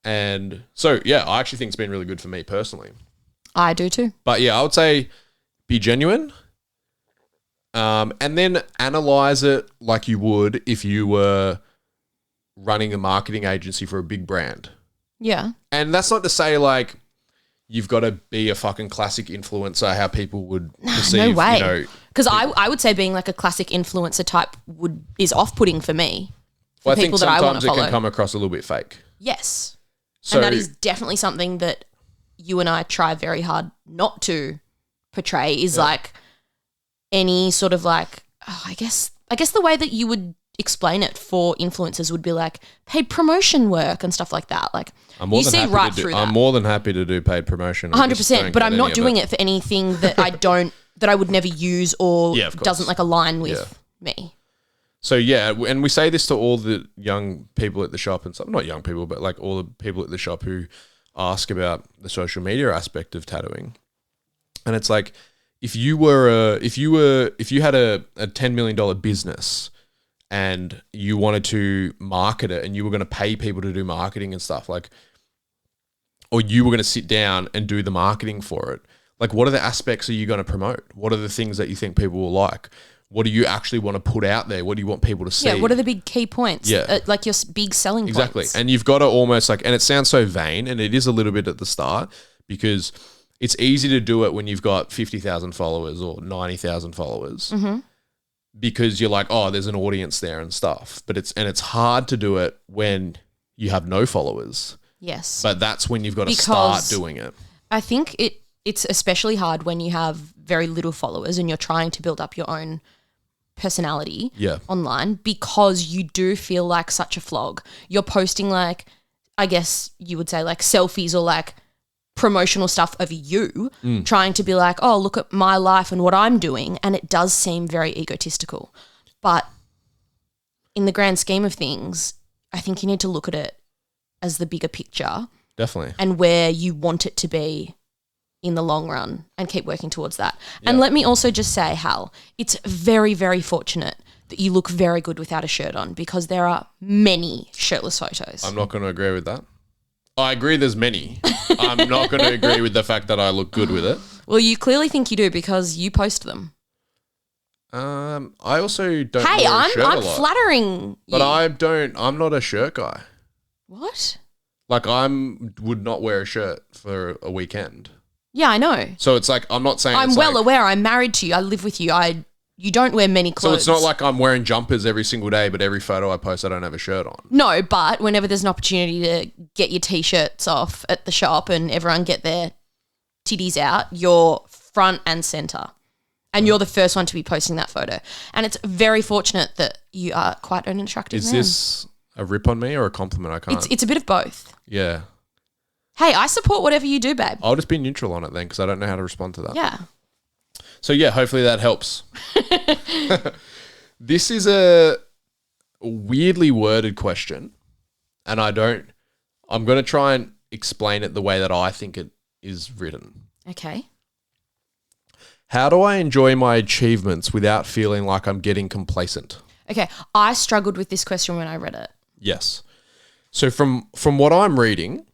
[SPEAKER 3] And so, yeah, I actually think it's been really good for me personally.
[SPEAKER 1] I do too.
[SPEAKER 3] But yeah, I would say be genuine. And then analyze it like you would if you were running a marketing agency for a big brand.
[SPEAKER 1] Yeah.
[SPEAKER 3] And that's not to say like you've got to be a fucking classic influencer, how people would perceive.
[SPEAKER 1] No way. Because I would say being like a classic influencer type is off-putting for me.
[SPEAKER 3] Well, I think sometimes it can come across a little bit fake.
[SPEAKER 1] Yes.
[SPEAKER 3] So,
[SPEAKER 1] and that is definitely something that you and I try very hard not to portray is like any sort of like, I guess the way that you would explain it for influencers would be like paid promotion work and stuff like that. Like you see right through that.
[SPEAKER 3] I'm more than happy to do paid promotion.
[SPEAKER 1] 100%, but I'm not doing it for anything that that I would never use or doesn't like align with me.
[SPEAKER 3] So yeah, and we say this to all the young people at the shop and stuff, not young people, but like all the people at the shop who ask about the social media aspect of tattooing. And it's like, if you had a $10 million business and you wanted to market it and you were going to pay people to do marketing and stuff, like, or you were going to sit down and do the marketing for it, like, what are the aspects are you going to promote? What are the things that you think people will like? What do you actually want to put out there? What do you want people to see?
[SPEAKER 1] Yeah, what are the big key points?
[SPEAKER 3] Yeah.
[SPEAKER 1] Like your big selling points.
[SPEAKER 3] Exactly. And you've got to almost like, and it sounds so vain, and it is a little bit at the start, because it's easy to do it when you've got 50,000 followers or 90,000 followers.
[SPEAKER 1] Mm-hmm.
[SPEAKER 3] Because you're like, oh, there's an audience there and stuff. But it's hard to do it when you have no followers.
[SPEAKER 1] Yes.
[SPEAKER 3] But that's when you've got to start doing it.
[SPEAKER 1] I think it's especially hard when you have very little followers and you're trying to build up your own personality online, because you do feel like such a flog. You're posting like, I guess you would say like selfies or like promotional stuff of you, trying to be like, oh, look at my life and what I'm doing. And it does seem very egotistical. But in the grand scheme of things, I think you need to look at it as the bigger picture.
[SPEAKER 3] Definitely.
[SPEAKER 1] And where you want it to be in the long run, and keep working towards that. Yeah. And let me also just say, Hal, it's very, very fortunate that you look very good without a shirt on, because there are many shirtless photos.
[SPEAKER 3] I'm not going to agree with that. I agree there's many. I'm not going to agree with the fact that I look good with it.
[SPEAKER 1] Well, you clearly think you do because you post them.
[SPEAKER 3] I also don't
[SPEAKER 1] Hey,
[SPEAKER 3] wear a shirt
[SPEAKER 1] I'm
[SPEAKER 3] a lot.
[SPEAKER 1] flattering
[SPEAKER 3] But
[SPEAKER 1] you.
[SPEAKER 3] I'm not a shirt guy.
[SPEAKER 1] What?
[SPEAKER 3] Like would not wear a shirt for a weekend.
[SPEAKER 1] Yeah, I know.
[SPEAKER 3] So it's like, I'm not saying
[SPEAKER 1] I'm well aware. I'm married to you. I live with you. You don't wear many clothes.
[SPEAKER 3] So it's not like I'm wearing jumpers every single day, but every photo I post, I don't have a shirt on.
[SPEAKER 1] No, but whenever there's an opportunity to get your T-shirts off at the shop and everyone get their titties out, you're front and centre. And you're the first one to be posting that photo. And it's very fortunate that you are quite an attractive man.
[SPEAKER 3] Is this a rip on me or a compliment? I can't.
[SPEAKER 1] It's a bit of both.
[SPEAKER 3] Yeah.
[SPEAKER 1] Hey, I support whatever you do, babe.
[SPEAKER 3] I'll just be neutral on it then, because I don't know how to respond to that.
[SPEAKER 1] Yeah.
[SPEAKER 3] So yeah, hopefully that helps. This is a weirdly worded question, and I'm going to try and explain it the way that I think it is written.
[SPEAKER 1] Okay.
[SPEAKER 3] How do I enjoy my achievements without feeling like I'm getting complacent?
[SPEAKER 1] Okay, I struggled with this question when I read it.
[SPEAKER 3] Yes. So from what I'm reading,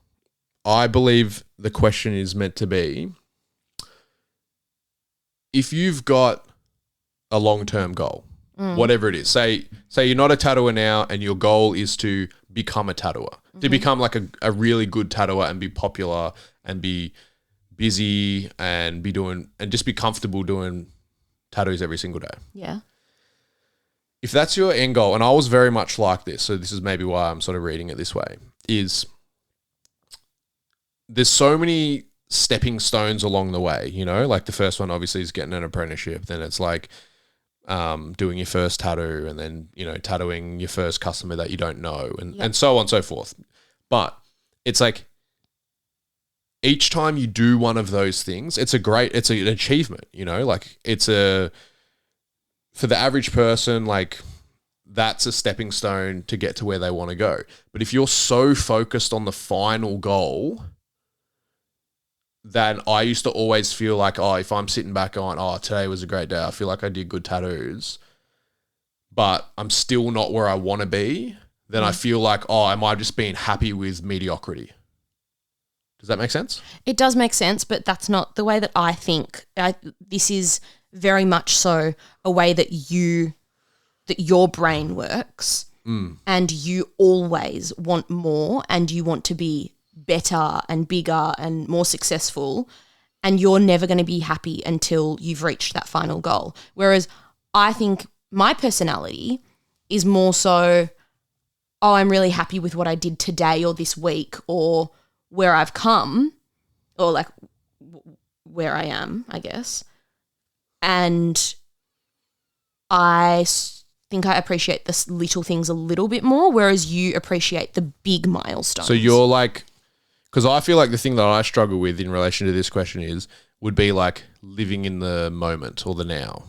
[SPEAKER 3] I believe the question is meant to be, if you've got a long-term goal, whatever it is, say you're not a tattooer now and your goal is to become a tattooer, to become like a really good tattooer and be popular and be busy and just be comfortable doing tattoos every single day.
[SPEAKER 1] Yeah.
[SPEAKER 3] If that's your end goal, and I was very much like this, so this is maybe why I'm sort of reading it this way, is there's so many stepping stones along the way, you know, like the first one obviously is getting an apprenticeship. Then it's like doing your first tattoo, and then, you know, tattooing your first customer that you don't know, and so on and so forth. But it's like each time you do one of those things, it's an achievement, you know, like for the average person, like that's a stepping stone to get to where they want to go. But if you're so focused on the final goal, then I used to always feel like, oh, if I'm sitting back going, oh, today was a great day, I feel like I did good tattoos, but I'm still not where I want to be, then I feel like, oh, am I just being happy with mediocrity? Does that make sense? It
[SPEAKER 1] does make sense, but that's not the way that I think. This is very much so a way that your brain works, and you always want more, and you want to be better and bigger and more successful, and you're never going to be happy until you've reached that final goal. Whereas I think my personality is more so, oh, I'm really happy with what I did today or this week or where I've come, or like where I am, I guess. And I think I appreciate the little things a little bit more, whereas you appreciate the big milestones.
[SPEAKER 3] So you're like, because I feel like the thing that I struggle with in relation to this question would be like living in the moment or the now.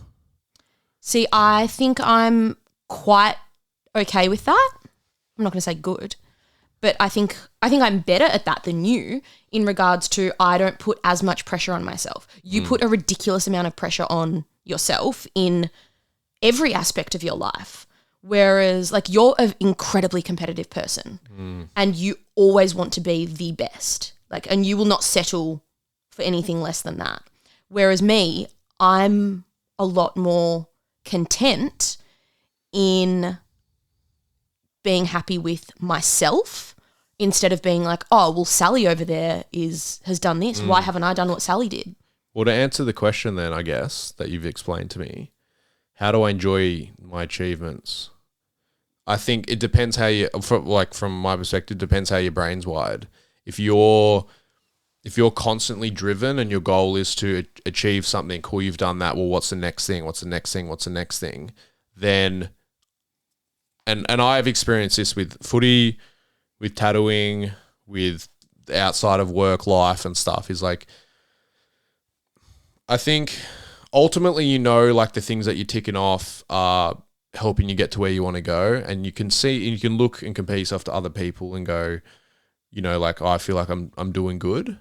[SPEAKER 1] See, I think I'm quite okay with that. I'm not going to say good, but I think I'm better at that than you in regards to I don't put as much pressure on myself. You put a ridiculous amount of pressure on yourself in every aspect of your life. Whereas like you're an incredibly competitive person and you always want to be the best, like, and you will not settle for anything less than that. Whereas me, I'm a lot more content in being happy with myself instead of being like, oh, well, Sally over there has done this. Why haven't I done what Sally did?
[SPEAKER 3] Well, to answer the question then, I guess, that you've explained to me, how do I enjoy my achievements? I think it depends how from my perspective, depends how your brain's wired. If you're if you're constantly driven and your goal is to achieve something, cool, you've done that. Well, what's the next thing? What's the next thing? What's the next thing? Then, and I've experienced this with footy, with tattooing, with outside of work life and stuff, is like, I think ultimately, like the things that you're ticking off are helping you get to where you want to go. And you can see, and you can look and compare yourself to other people and go, like, I feel like I'm doing good.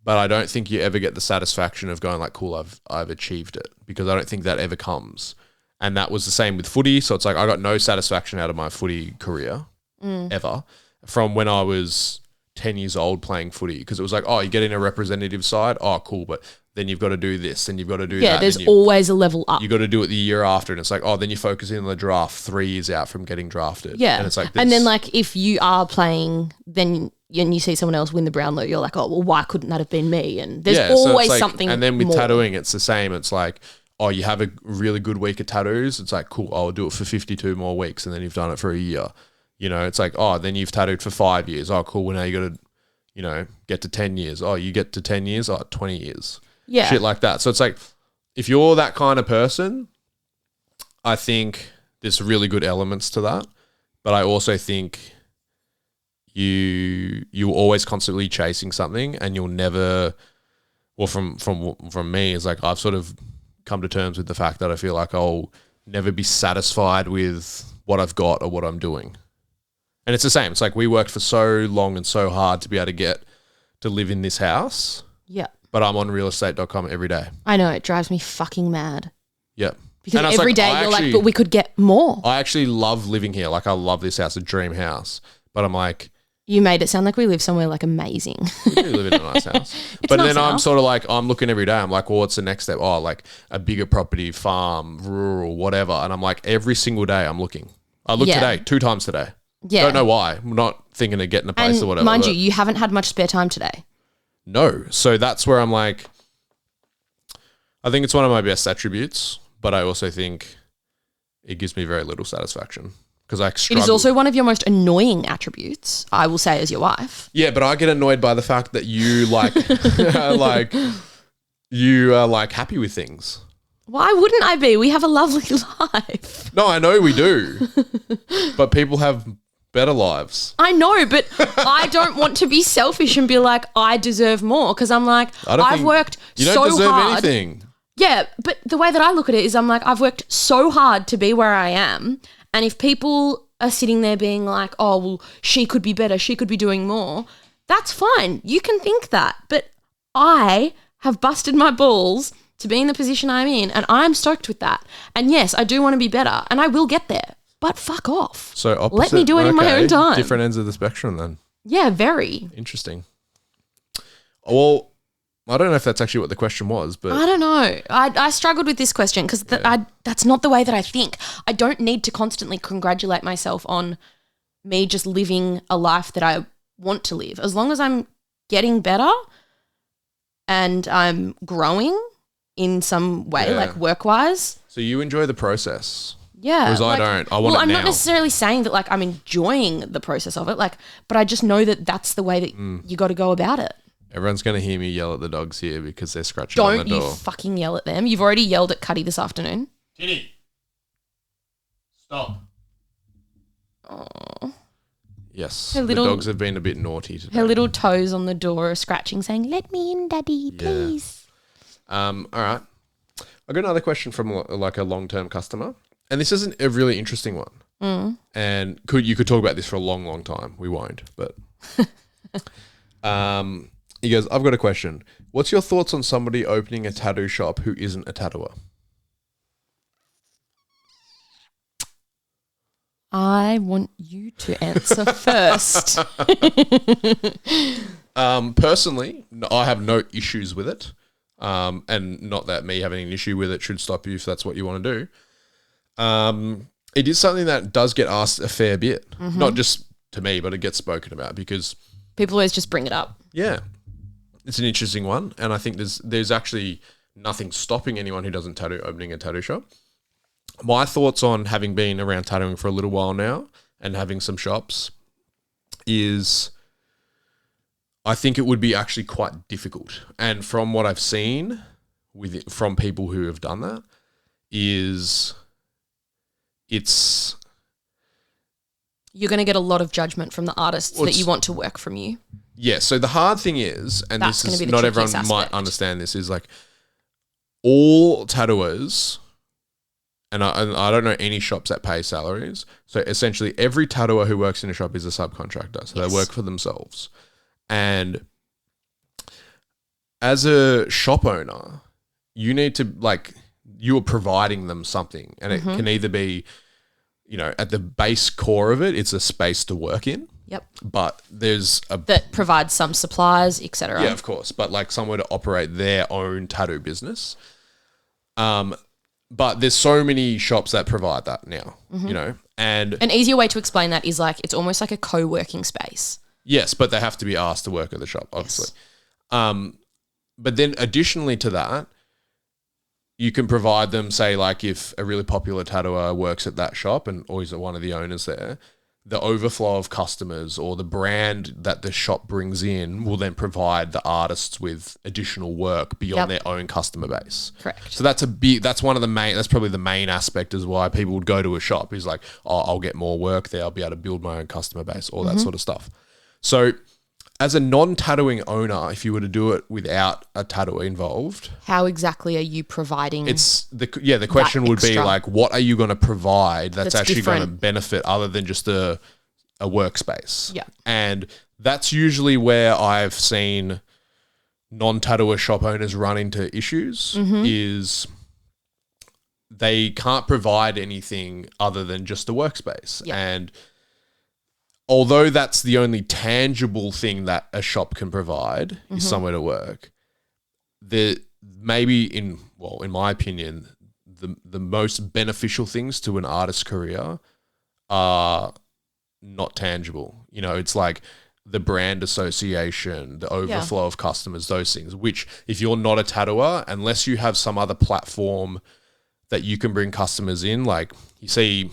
[SPEAKER 3] But I don't think you ever get the satisfaction of going like, cool, I've achieved it, because I don't think that ever comes. And that was the same with footy. So it's like, I got no satisfaction out of my footy career ever from when I was 10 years old playing footy, because it was like, oh, you get in a representative side. Oh, cool. But then you've got to do this and you've got to do that.
[SPEAKER 1] Yeah, there's always a level up.
[SPEAKER 3] You got to do it the year after. And it's like, oh, then you're focusing on the draft 3 years out from getting drafted.
[SPEAKER 1] Yeah.
[SPEAKER 3] And it's like this.
[SPEAKER 1] And then like if you are playing, then you see someone else win the Brownlow, you're like, oh, well, why couldn't that have been me? And there's always
[SPEAKER 3] like,
[SPEAKER 1] something
[SPEAKER 3] And then with
[SPEAKER 1] more.
[SPEAKER 3] tattooing, it's the same. It's like, oh, you have a really good week of tattoos. It's like, cool, I'll do it for 52 more weeks. And then you've done it for a year. It's like, oh, then you've tattooed for 5 years. Oh, cool. Well, now you got to, get to 10 years. Oh, you get to 10 years. Oh, 20 years.
[SPEAKER 1] Yeah.
[SPEAKER 3] Shit like that. So it's like, if you're that kind of person, I think there's really good elements to that. But I also think you're always constantly chasing something, and you'll never, well, from me, is like, I've sort of come to terms with the fact that I feel like I'll never be satisfied with what I've got or what I'm doing. And it's the same. It's like, we worked for so long and so hard to be able to get to live in this house.
[SPEAKER 1] Yeah.
[SPEAKER 3] But I'm on realestate.com every day.
[SPEAKER 1] I know, it drives me fucking mad.
[SPEAKER 3] Yeah.
[SPEAKER 1] Because every day you're like, but we could get more.
[SPEAKER 3] I actually love living here. Like, I love this house, a dream house. But I'm like,
[SPEAKER 1] you made it sound like we live somewhere like amazing.
[SPEAKER 3] we do live in a nice house. But then I'm sort of like, I'm looking every day. I'm like, well, what's the next step? Oh, like a bigger property, farm, rural, whatever. And I'm like, every single day I'm looking. I looked today, 2 times today.
[SPEAKER 1] Yeah.
[SPEAKER 3] Don't know why. I'm not thinking of getting a place or whatever.
[SPEAKER 1] Mind you haven't had much spare time today.
[SPEAKER 3] No. So that's where I'm like, I think it's one of my best attributes, but I also think it gives me very little satisfaction, because I struggle.
[SPEAKER 1] It is also one of your most annoying attributes, I will say, as your wife.
[SPEAKER 3] Yeah, but I get annoyed by the fact that you you are like happy with things.
[SPEAKER 1] Why wouldn't I be? We have a lovely life.
[SPEAKER 3] No, I know we do, but people have better lives.
[SPEAKER 1] I know, but I don't want to be selfish and be like, I deserve more, because I'm like, I've worked so hard. You don't deserve
[SPEAKER 3] anything.
[SPEAKER 1] Yeah, but the way that I look at it is I'm like, I've worked so hard to be where I am, and if people are sitting there being like, oh, well, she could be better, she could be doing more, that's fine. You can think that, but I have busted my balls to be in the position I'm in, and I'm stoked with that. And yes, I do want to be better, and I will get there. But fuck off.
[SPEAKER 3] So opposite,
[SPEAKER 1] let me do it in my own time.
[SPEAKER 3] Different ends of the spectrum then.
[SPEAKER 1] Yeah, very.
[SPEAKER 3] Interesting. Well, I don't know if that's actually what the question was, but
[SPEAKER 1] I don't know. I struggled with this question because that's not the way that I think. I don't need to constantly congratulate myself on me just living a life that I want to live. As long as I'm getting better and I'm growing in some way, like work-wise. So
[SPEAKER 3] you enjoy the process.
[SPEAKER 1] Yeah.
[SPEAKER 3] Whereas I don't. I want it now.
[SPEAKER 1] I'm not necessarily saying that like I'm enjoying the process of it, like, but I just know that that's the way that you got to go about it.
[SPEAKER 3] Everyone's going to hear me yell at the dogs here because they're scratching on the door.
[SPEAKER 1] Don't you fucking yell at them. You've already yelled at Cuddy this afternoon.
[SPEAKER 3] Tinny, stop.
[SPEAKER 1] Oh.
[SPEAKER 3] Yes, the dogs have been a bit naughty today.
[SPEAKER 1] Her little toes on the door are scratching, saying, let me in, Daddy, please.
[SPEAKER 3] All right. I got another question from like a long-term customer. And this isn't a really interesting one. And you could talk about this for a long, long time. We won't, but he goes, I've got a question. What's your thoughts on somebody opening a tattoo shop who isn't a tattooer?
[SPEAKER 1] I want you to answer first.
[SPEAKER 3] Personally, I have no issues with it. And not that me having an issue with it should stop you if that's what you want to do. It is something that does get asked a fair bit, not just to me, but it gets spoken about because
[SPEAKER 1] people always just bring it up.
[SPEAKER 3] Yeah, it's an interesting one, and I think there's actually nothing stopping anyone who doesn't tattoo opening a tattoo shop. My thoughts on having been around tattooing for a little while now and having some shops is I think it would be actually quite difficult. And from what I've seen from people who have done that is
[SPEAKER 1] you're going to get a lot of judgment from the artists that you want to work from you.
[SPEAKER 3] Yeah. So the hard thing is, and
[SPEAKER 1] That's
[SPEAKER 3] this
[SPEAKER 1] gonna
[SPEAKER 3] is
[SPEAKER 1] be the
[SPEAKER 3] not everyone
[SPEAKER 1] trickiest
[SPEAKER 3] might
[SPEAKER 1] aspect.
[SPEAKER 3] understand this, is like all tattooers, and I don't know any shops that pay salaries. So essentially every tattooer who works in a shop is a subcontractor. So
[SPEAKER 1] Yes.
[SPEAKER 3] they work for themselves. And as a shop owner, you need to you are providing them something, and it can either be, at the base core of it, it's a space to work in.
[SPEAKER 1] Yep.
[SPEAKER 3] But there's
[SPEAKER 1] That provides some supplies, etc.
[SPEAKER 3] yeah, of course, but somewhere to operate their own tattoo business. But there's so many shops that provide that now, and
[SPEAKER 1] An easier way to explain that is it's almost like a co-working space.
[SPEAKER 3] yes, but they have to be asked to work at the shop, obviously. But then additionally to that, you can provide them, say, if a really popular tattooer works at that shop or is one of the owners there, the overflow of customers or the brand that the shop brings in will then provide the artists with additional work beyond their own customer base.
[SPEAKER 1] Correct.
[SPEAKER 3] So that's probably the main aspect is why people would go to a shop is I'll get more work there. I'll be able to build my own customer base, all that sort of stuff. So as a non-tattooing owner, if you were to do it without a tattooer involved,
[SPEAKER 1] How exactly are you providing?
[SPEAKER 3] the question would be
[SPEAKER 1] extra.
[SPEAKER 3] what are you going to provide that's
[SPEAKER 1] That's
[SPEAKER 3] actually going to
[SPEAKER 1] different.
[SPEAKER 3] benefit other than just a workspace?
[SPEAKER 1] Yeah.
[SPEAKER 3] And that's usually where I've seen non-tattooer shop owners run into issues is they can't provide anything other than just a workspace.
[SPEAKER 1] Yeah.
[SPEAKER 3] And although that's the only tangible thing that a shop can provide is somewhere to work, in my opinion, the most beneficial things to an artist's career are not tangible. It's like the brand association, the overflow of customers, those things, which if you're not a tattooer, unless you have some other platform that you can bring customers in, like you see,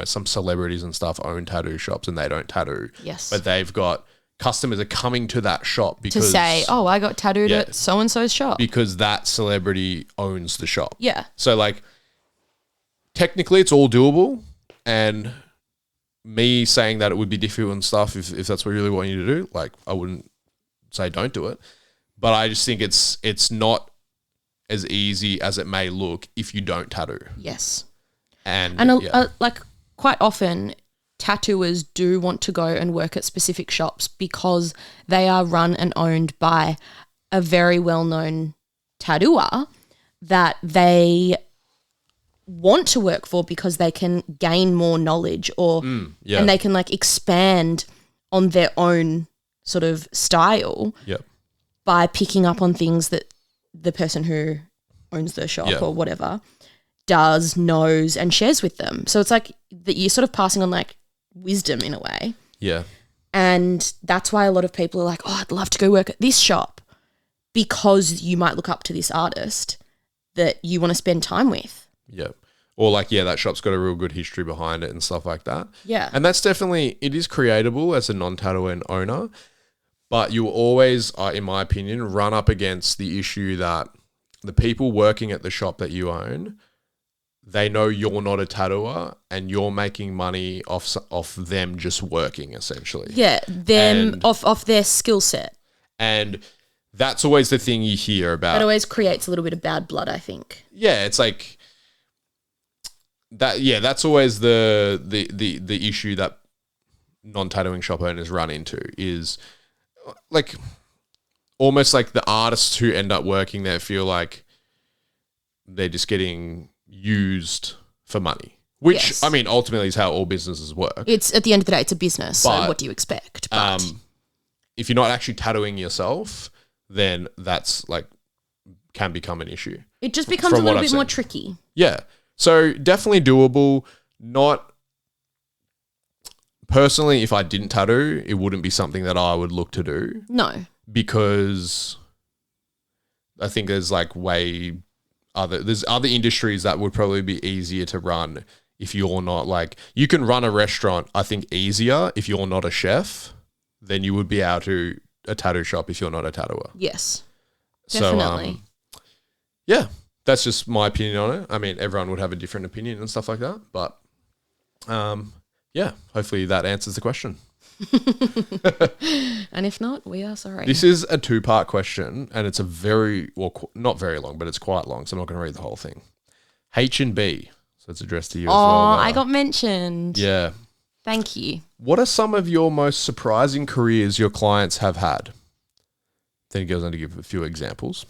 [SPEAKER 3] some celebrities and stuff own tattoo shops and they don't tattoo.
[SPEAKER 1] Yes.
[SPEAKER 3] But they've got customers are coming to that shop
[SPEAKER 1] to
[SPEAKER 3] because
[SPEAKER 1] say, oh, I got tattooed
[SPEAKER 3] Yeah.
[SPEAKER 1] at so-and-so's shop.
[SPEAKER 3] because that celebrity owns the shop.
[SPEAKER 1] Yeah.
[SPEAKER 3] So technically it's all doable, and me saying that it would be difficult and stuff if that's what you really want you to do, I wouldn't say don't do it. But I just think it's not as easy as it may look if you don't tattoo.
[SPEAKER 1] Yes.
[SPEAKER 3] And
[SPEAKER 1] Quite often, tattooers do want to go and work at specific shops because they are run and owned by a very well-known tattooer that they want to work for because they can gain more knowledge and they can expand on their own sort of style
[SPEAKER 3] Yep.
[SPEAKER 1] by picking up on things that the person who owns the shop or whatever does, knows, and shares with them. So it's that you're sort of passing on wisdom in a way.
[SPEAKER 3] Yeah.
[SPEAKER 1] And that's why a lot of people are like, oh, I'd love to go work at this shop, because you might look up to this artist that you want to spend time with.
[SPEAKER 3] Yeah. Or that shop's got a real good history behind it and stuff like that.
[SPEAKER 1] Yeah.
[SPEAKER 3] And that's definitely, it is creatable as a non-tattooer owner, but you always, in my opinion, run up against the issue that the people working at the shop that you own, they know you're not a tattooer and you're making money off them just working, essentially.
[SPEAKER 1] Yeah, them off their skill set.
[SPEAKER 3] And that's always the thing you hear about.
[SPEAKER 1] That always creates a little bit of bad blood, I think.
[SPEAKER 3] Yeah, it's that. Yeah, that's always the issue that non-tattooing shop owners run into is almost the artists who end up working there feel like they're just getting used for money, which
[SPEAKER 1] Yes.
[SPEAKER 3] I mean ultimately is how all businesses work.
[SPEAKER 1] It's at the end of the day, it's a business.
[SPEAKER 3] But,
[SPEAKER 1] so what do you expect? But
[SPEAKER 3] if you're not actually tattooing yourself, then that's can become an issue.
[SPEAKER 1] it just becomes a
[SPEAKER 3] from what
[SPEAKER 1] little
[SPEAKER 3] I've
[SPEAKER 1] bit more
[SPEAKER 3] seen.
[SPEAKER 1] tricky.
[SPEAKER 3] Yeah. So definitely doable. Not personally, if I didn't tattoo, it wouldn't be something that I would look to do,
[SPEAKER 1] No.
[SPEAKER 3] because I think there's there's other industries that would probably be easier to run if you're not you can run a restaurant, I think, easier if you're not a chef than you would be able to a tattoo shop if you're not a tattooer.
[SPEAKER 1] Yes.
[SPEAKER 3] So,
[SPEAKER 1] Definitely.
[SPEAKER 3] yeah, that's just my opinion on it. I mean, everyone would have a different opinion and stuff like that. But, yeah, hopefully that answers the question.
[SPEAKER 1] And if not, we are sorry.
[SPEAKER 3] This is a 2-part question, and it's a not very long, but it's quite long, so I'm not going to read the whole thing. H and B, so it's addressed to you as well.
[SPEAKER 1] Oh, I got mentioned.
[SPEAKER 3] Yeah.
[SPEAKER 1] Thank you.
[SPEAKER 3] What are some of your most surprising careers your clients have had? Then it goes on to give a few examples.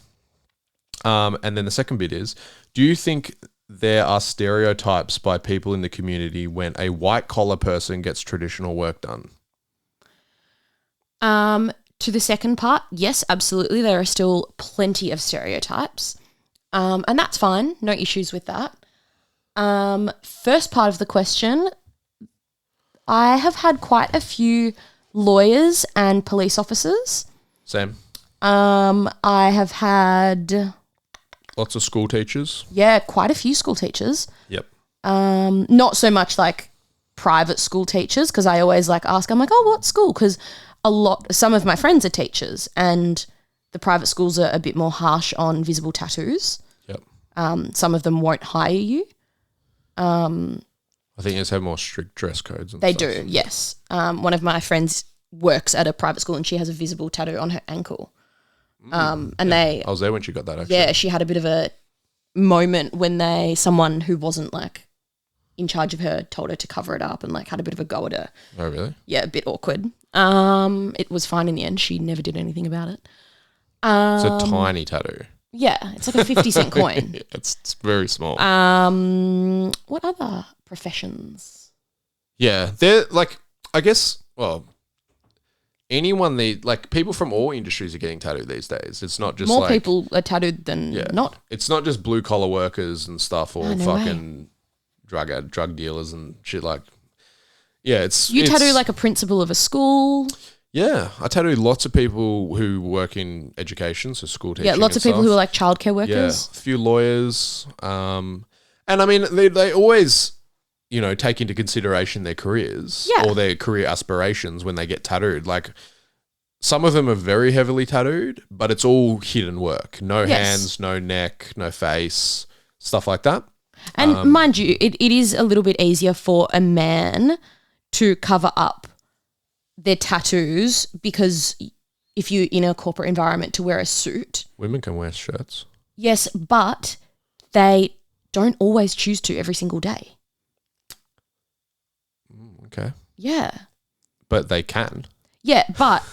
[SPEAKER 3] And then the second bit is, do you think there are stereotypes by people in the community when a white-collar person gets traditional work done?
[SPEAKER 1] To the second part, yes, absolutely. There are still plenty of stereotypes. And that's fine. No issues with that. First part of the question, I have had quite a few lawyers and police officers.
[SPEAKER 3] Same.
[SPEAKER 1] I have had...
[SPEAKER 3] Lots of school teachers.
[SPEAKER 1] Yeah, quite a few school teachers.
[SPEAKER 3] Yep.
[SPEAKER 1] Not so much like private school teachers, because I always ask, I'm like, oh, what school? Because some of my friends are teachers, and the private schools are a bit more harsh on visible tattoos.
[SPEAKER 3] Yep.
[SPEAKER 1] Some of them won't hire you.
[SPEAKER 3] I think they have more strict dress codes.
[SPEAKER 1] They do, yes. One of my friends works at a private school, and she has a visible tattoo on her ankle. I
[SPEAKER 3] was there when she got that, actually.
[SPEAKER 1] Yeah, she had a bit of a moment when someone who wasn't in charge of her told her to cover it up and had a bit of a go at her.
[SPEAKER 3] Oh, really?
[SPEAKER 1] Yeah, a bit awkward. It was fine in the end. She never did anything about it.
[SPEAKER 3] It's a tiny tattoo.
[SPEAKER 1] Yeah, it's like a 50-cent coin.
[SPEAKER 3] It's very small.
[SPEAKER 1] What other professions?
[SPEAKER 3] Yeah, they're I guess, well, anyone people from all industries are getting tattooed these days. It's not just
[SPEAKER 1] more people are tattooed than not.
[SPEAKER 3] It's not just blue collar workers and stuff, or
[SPEAKER 1] no
[SPEAKER 3] fucking drug dealers and shit. It's
[SPEAKER 1] you tattoo a principal of a school.
[SPEAKER 3] Yeah, I tattooed lots of people who work in education, so school teaching.
[SPEAKER 1] Yeah, lots of people who are childcare workers.
[SPEAKER 3] Yeah, a few lawyers. And I mean, they always, take into consideration their careers or their career aspirations when they get tattooed. Some of them are very heavily tattooed, but it's all hidden work. No hands, no neck, no face, stuff like that.
[SPEAKER 1] And mind you, it is a little bit easier for a man to cover up their tattoos, because if you're in a corporate environment, to wear a suit.
[SPEAKER 3] Women can wear shirts.
[SPEAKER 1] Yes, but they don't always choose to every single day.
[SPEAKER 3] Okay.
[SPEAKER 1] Yeah.
[SPEAKER 3] But they can.
[SPEAKER 1] Yeah, but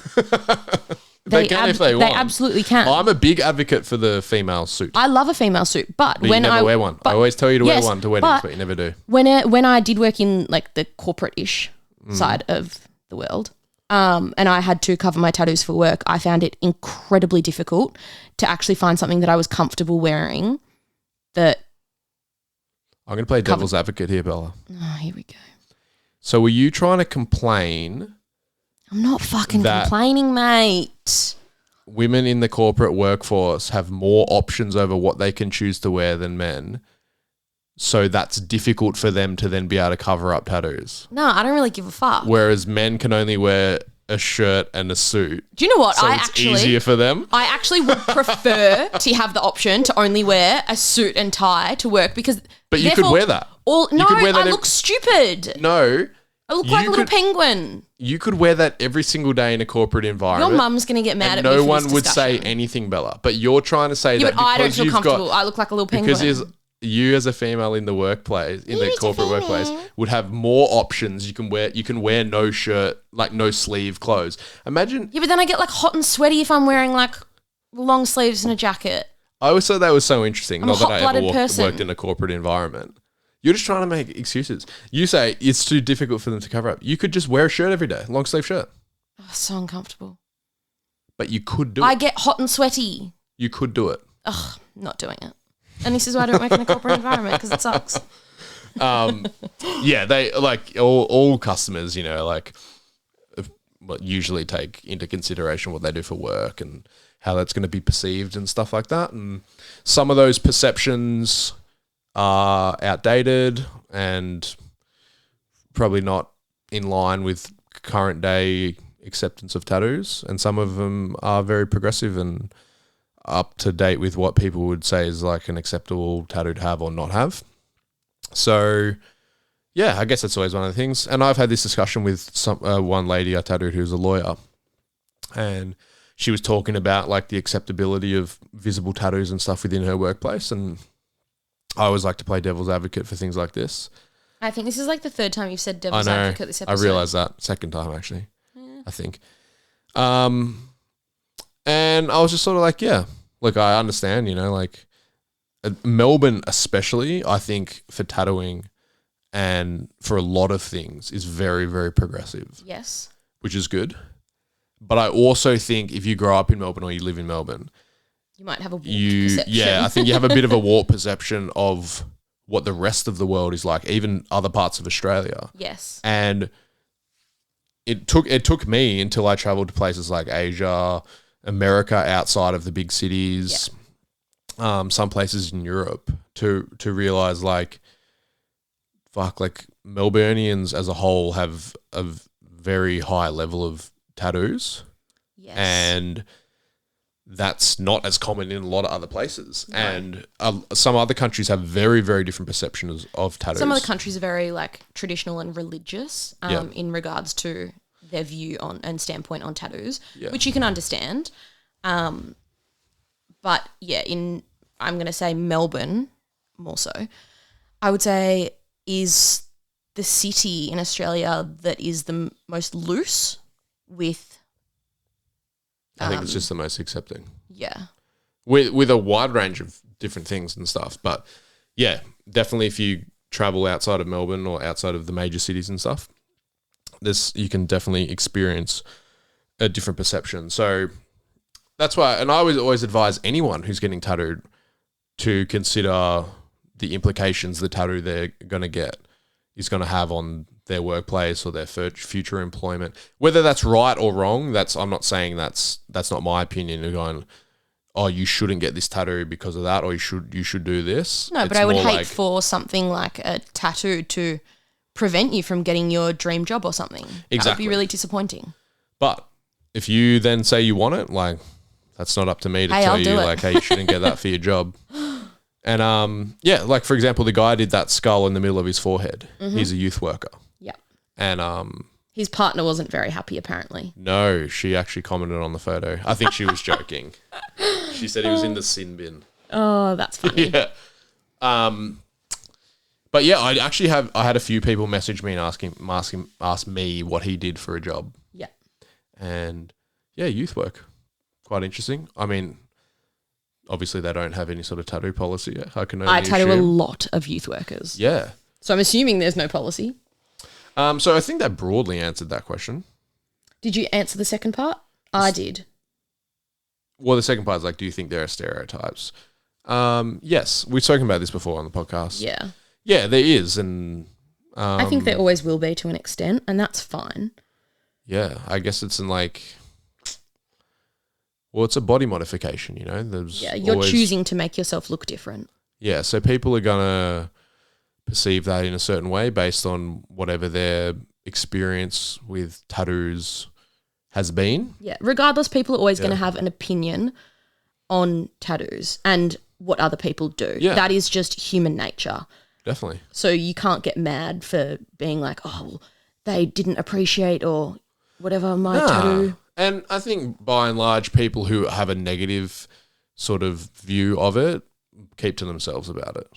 [SPEAKER 3] they can if they want.
[SPEAKER 1] They absolutely can.
[SPEAKER 3] I'm a big advocate for the female suit.
[SPEAKER 1] I love a female suit, but
[SPEAKER 3] when you never wear one. I always tell you to wear one to weddings, but you never do.
[SPEAKER 1] When I did work in the corporate-ish side of the world, and I had to cover my tattoos for work, I found it incredibly difficult to actually find something that I was comfortable wearing. I'm
[SPEAKER 3] going to play devil's advocate here, Bella.
[SPEAKER 1] Oh, here we go.
[SPEAKER 3] So were you trying to complain?
[SPEAKER 1] I'm not fucking complaining, mate.
[SPEAKER 3] Women in the corporate workforce have more options over what they can choose to wear than men, so that's difficult for them to then be able to cover up tattoos.
[SPEAKER 1] No, I don't really give a fuck.
[SPEAKER 3] Whereas men can only wear a shirt and a suit.
[SPEAKER 1] Do you know what?
[SPEAKER 3] So it's easier for them.
[SPEAKER 1] I actually would prefer to have the option to only wear a suit and tie to work, because...
[SPEAKER 3] But you could wear that.
[SPEAKER 1] I look stupid.
[SPEAKER 3] No.
[SPEAKER 1] I look like a little penguin.
[SPEAKER 3] You could wear that every single day in a corporate environment.
[SPEAKER 1] Your mum's going to get mad at me
[SPEAKER 3] no
[SPEAKER 1] for
[SPEAKER 3] one
[SPEAKER 1] this
[SPEAKER 3] would
[SPEAKER 1] discussion.
[SPEAKER 3] say anything, Bella. But you're trying to say that
[SPEAKER 1] but I don't feel comfortable. I look like a little penguin.
[SPEAKER 3] Because you as a female in the workplace, in the corporate workplace, would have more options. You can wear no shirt, no sleeve clothes. Imagine.
[SPEAKER 1] Yeah, but then I get hot and sweaty if I'm wearing long sleeves and a jacket.
[SPEAKER 3] I always thought that was so interesting.
[SPEAKER 1] I'm
[SPEAKER 3] Not
[SPEAKER 1] a
[SPEAKER 3] that I ever
[SPEAKER 1] person.
[SPEAKER 3] worked in a corporate environment. You're just trying to make excuses. You say it's too difficult for them to cover up. You could just wear a shirt every day, long sleeve shirt.
[SPEAKER 1] Oh, so uncomfortable.
[SPEAKER 3] But you could do it.
[SPEAKER 1] I get hot and sweaty.
[SPEAKER 3] You could do it.
[SPEAKER 1] Ugh, not doing it. And this is why I don't work in a corporate environment, because it sucks.
[SPEAKER 3] Yeah, they all customers, usually take into consideration what they do for work and how that's going to be perceived and stuff like that. And some of those perceptions are outdated and probably not in line with current day acceptance of tattoos, and some of them are very progressive and up to date with what people would say is like an acceptable tattoo to have or not have. So, yeah, I guess that's always one of the things. And I've had this discussion with one lady I tattooed who's a lawyer, and she was talking about like the acceptability of visible tattoos and stuff within her workplace. And I always like to play devil's advocate for things like this.
[SPEAKER 1] I think this is like the third time you've said devil's advocate this episode.
[SPEAKER 3] I realised that. Second time, actually, I think. And I was just sort of like, yeah, look, I understand, you know, like Melbourne especially, I think for tattooing and for a lot of things is very, very progressive.
[SPEAKER 1] Yes.
[SPEAKER 3] Which is good. But I also think if you grow up in Melbourne or you live in Melbourne,
[SPEAKER 1] you might have a warped perception.
[SPEAKER 3] Yeah, I think you have a bit of a warped perception of what the rest of the world is like, even other parts of Australia.
[SPEAKER 1] Yes.
[SPEAKER 3] And it took me until I traveled to places like Asia, America, outside of the big cities, some places in Europe to realize like, fuck, like Melburnians as a whole have a very high level of tattoos.
[SPEAKER 1] Yes.
[SPEAKER 3] And that's not as common in a lot of other places.
[SPEAKER 1] No.
[SPEAKER 3] And some other countries have very, very different perceptions of tattoos.
[SPEAKER 1] Some other countries are very like traditional and religious in regards to their view on and standpoint on tattoos, which you can understand. But yeah, I'm going to say Melbourne more so, I would say is the city in Australia that is the most loose with.
[SPEAKER 3] I think it's just the most accepting.
[SPEAKER 1] Yeah.
[SPEAKER 3] With a wide range of different things and stuff. But yeah, definitely if you travel outside of Melbourne or outside of the major cities and stuff, you can definitely experience a different perception. So that's why, and I would always advise anyone who's getting tattooed to consider the implications the tattoo they're going to get is going to have on their workplace or their future employment. Whether that's right or wrong, I'm not saying that's not my opinion of going, oh, you shouldn't get this tattoo because of that, or you should do this.
[SPEAKER 1] No, but I would hate for something like a tattoo to prevent you from getting your dream job or something.
[SPEAKER 3] Exactly.
[SPEAKER 1] That would be really disappointing.
[SPEAKER 3] But if you then say you want it, like that's not up to me to tell you like, hey, you shouldn't get that for your job. And yeah, like for example, the guy did that skull in the middle of his forehead. Mm-hmm. He's a youth worker.
[SPEAKER 1] Yeah.
[SPEAKER 3] And
[SPEAKER 1] his partner wasn't very happy apparently.
[SPEAKER 3] No, she actually commented on the photo. I think she was joking. She said he was in the sin bin.
[SPEAKER 1] Oh, that's funny.
[SPEAKER 3] Yeah. But yeah, I had a few people message me and ask me what he did for a job.
[SPEAKER 1] Yeah.
[SPEAKER 3] And yeah, youth work. Quite interesting. I mean, obviously they don't have any sort of tattoo policy. I
[SPEAKER 1] tattoo a lot of youth workers.
[SPEAKER 3] Yeah.
[SPEAKER 1] So I'm assuming there's no policy.
[SPEAKER 3] So I think that broadly answered that question.
[SPEAKER 1] Did you answer the second part? I did.
[SPEAKER 3] Well, the second part is like, do you think there are stereotypes? Yes. We've spoken about this before on the podcast.
[SPEAKER 1] Yeah.
[SPEAKER 3] Yeah, there is. And
[SPEAKER 1] I think there always will be to an extent, and that's fine.
[SPEAKER 3] Yeah. I guess it's in like, well, it's a body modification, you know?
[SPEAKER 1] You're choosing to make yourself look different.
[SPEAKER 3] Yeah, so people are going to perceive that in a certain way based on whatever their experience with tattoos has been.
[SPEAKER 1] Yeah, regardless, people are always going to have an opinion on tattoos and what other people do.
[SPEAKER 3] Yeah.
[SPEAKER 1] That is just human nature.
[SPEAKER 3] Definitely.
[SPEAKER 1] So you can't get mad for being like, oh, well, they didn't appreciate or whatever my tattoo.
[SPEAKER 3] And I think by and large, people who have a negative sort of view of it keep to themselves about it.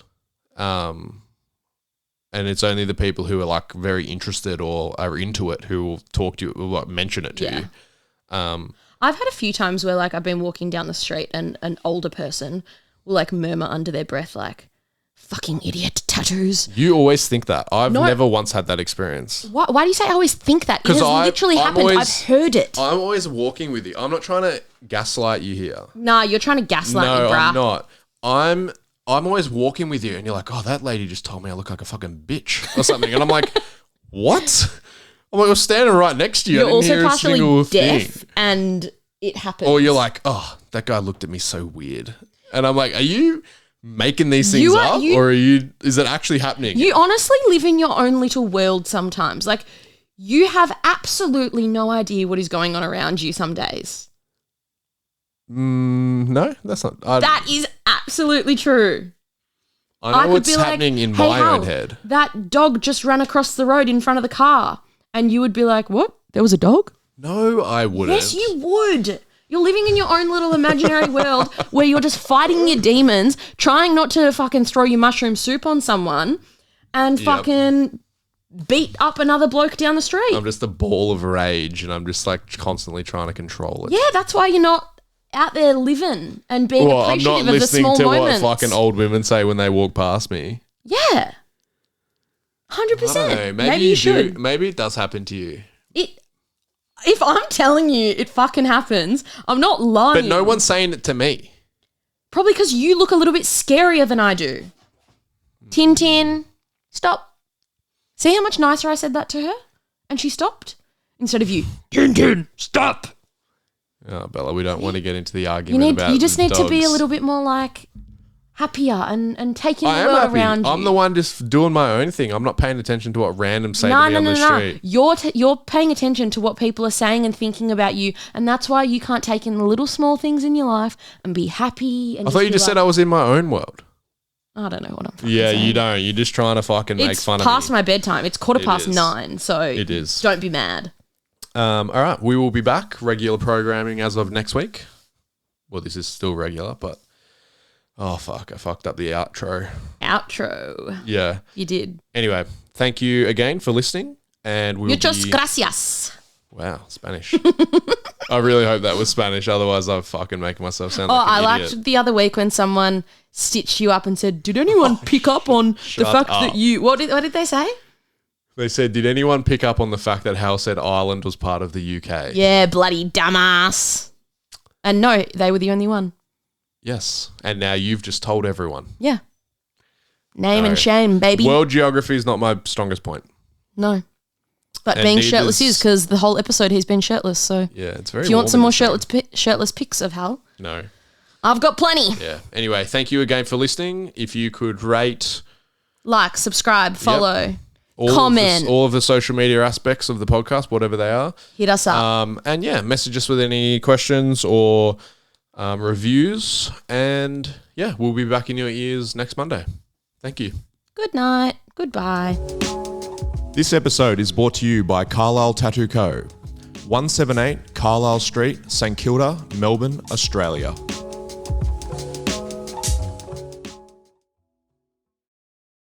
[SPEAKER 3] And it's only the people who are like very interested or are into it who will talk to you, will like mention it to you.
[SPEAKER 1] I've had a few times where like I've been walking down the street and an older person will like murmur under their breath like, fucking idiot, tattoos.
[SPEAKER 3] You always think that. I've never once had that experience.
[SPEAKER 1] Why do you say I always think that? It has literally happened. I've heard it.
[SPEAKER 3] I'm always walking with you. I'm not trying to gaslight you here.
[SPEAKER 1] Nah, you're trying to gaslight me, bruh.
[SPEAKER 3] No, I'm not. I'm always walking with you and you're like, oh, that lady just told me I look like a fucking bitch or something. And I'm like, what? I'm like, I was standing right next to you.
[SPEAKER 1] You're
[SPEAKER 3] I didn't
[SPEAKER 1] also
[SPEAKER 3] hear
[SPEAKER 1] partially
[SPEAKER 3] a single
[SPEAKER 1] deaf
[SPEAKER 3] thing.
[SPEAKER 1] and it happens.
[SPEAKER 3] Or you're like, oh, that guy looked at me so weird. And I'm like, are you making these things up or is it actually happening?
[SPEAKER 1] You honestly live in your own little world sometimes. Like You have absolutely no idea what is going on around you some days.
[SPEAKER 3] No, that's not.
[SPEAKER 1] That is absolutely true.
[SPEAKER 3] I know what's happening in my own head.
[SPEAKER 1] That dog just ran across the road in front of the car. And you would be like, what? There was a dog?
[SPEAKER 3] No, I wouldn't.
[SPEAKER 1] Yes, you would. You're living in your own little imaginary world where you're just fighting your demons, trying not to fucking throw your mushroom soup on someone and fucking beat up another bloke down the street.
[SPEAKER 3] I'm just a ball of rage and I'm just like constantly trying to control it.
[SPEAKER 1] Yeah, that's why you're not out there living and being appreciative of the small moments.
[SPEAKER 3] I'm not listening to what fucking old women say when they walk past me.
[SPEAKER 1] Yeah. 100%.
[SPEAKER 3] Maybe you should. Maybe it does happen to you.
[SPEAKER 1] If I'm telling you it fucking happens, I'm not lying.
[SPEAKER 3] But no one's saying it to me.
[SPEAKER 1] Probably because you look a little bit scarier than I do. Tintin, stop. See how much nicer I said that to her? And she stopped? Instead of you, Tintin, stop.
[SPEAKER 3] Oh, Bella, we don't want to get into the argument about
[SPEAKER 1] You just need
[SPEAKER 3] dogs.
[SPEAKER 1] to be a little bit more like happier and taking the world around you.
[SPEAKER 3] I'm the one just doing my own thing. I'm not paying attention to what random say to me on the street.
[SPEAKER 1] You're paying attention to what people are saying and thinking about you, and that's why you can't take in the little small things in your life and be happy. And
[SPEAKER 3] I thought you just said I was in my own world.
[SPEAKER 1] I don't know what I'm fucking saying.
[SPEAKER 3] You don't. You're just trying to fucking make fun of me.
[SPEAKER 1] It's past my bedtime. It's 9:15, so
[SPEAKER 3] it is.
[SPEAKER 1] Don't be mad.
[SPEAKER 3] All right, we will be back. Regular programming as of next week. Well, this is still regular, but oh fuck, I fucked up the outro.
[SPEAKER 1] Yeah, you did.
[SPEAKER 3] Anyway, thank you again for listening, and we'll
[SPEAKER 1] Muchas gracias.
[SPEAKER 3] Wow, Spanish. I really hope that was Spanish. Otherwise, I'm fucking making myself sound like an idiot.
[SPEAKER 1] I liked the other week when someone stitched you up and said, "Did anyone pick up on the fact that you?" What did they say?
[SPEAKER 3] They said, "Did anyone pick up on the fact that Hal said Ireland was part of the UK?"
[SPEAKER 1] Yeah, bloody dumbass. And no, they were the only one.
[SPEAKER 3] Yes, and now you've just told everyone.
[SPEAKER 1] Yeah. Name and shame, baby.
[SPEAKER 3] World geography is not my strongest point.
[SPEAKER 1] No. But being shirtless is, because the whole episode he's been shirtless. So
[SPEAKER 3] yeah, it's very.
[SPEAKER 1] If you want some more shirtless pics of Hal,
[SPEAKER 3] no,
[SPEAKER 1] I've got plenty.
[SPEAKER 3] Yeah. Anyway, thank you again for listening. If you could rate,
[SPEAKER 1] like, subscribe, follow, comment,
[SPEAKER 3] all of the social media aspects of the podcast, whatever they are,
[SPEAKER 1] hit us up.
[SPEAKER 3] And yeah, message us with any questions or reviews. And yeah, we'll be back in your ears next Monday. Thank you.
[SPEAKER 1] Good night. Goodbye.
[SPEAKER 2] This episode is brought to you by Carlisle Tattoo Co. 178 Carlisle Street, St Kilda, Melbourne, Australia.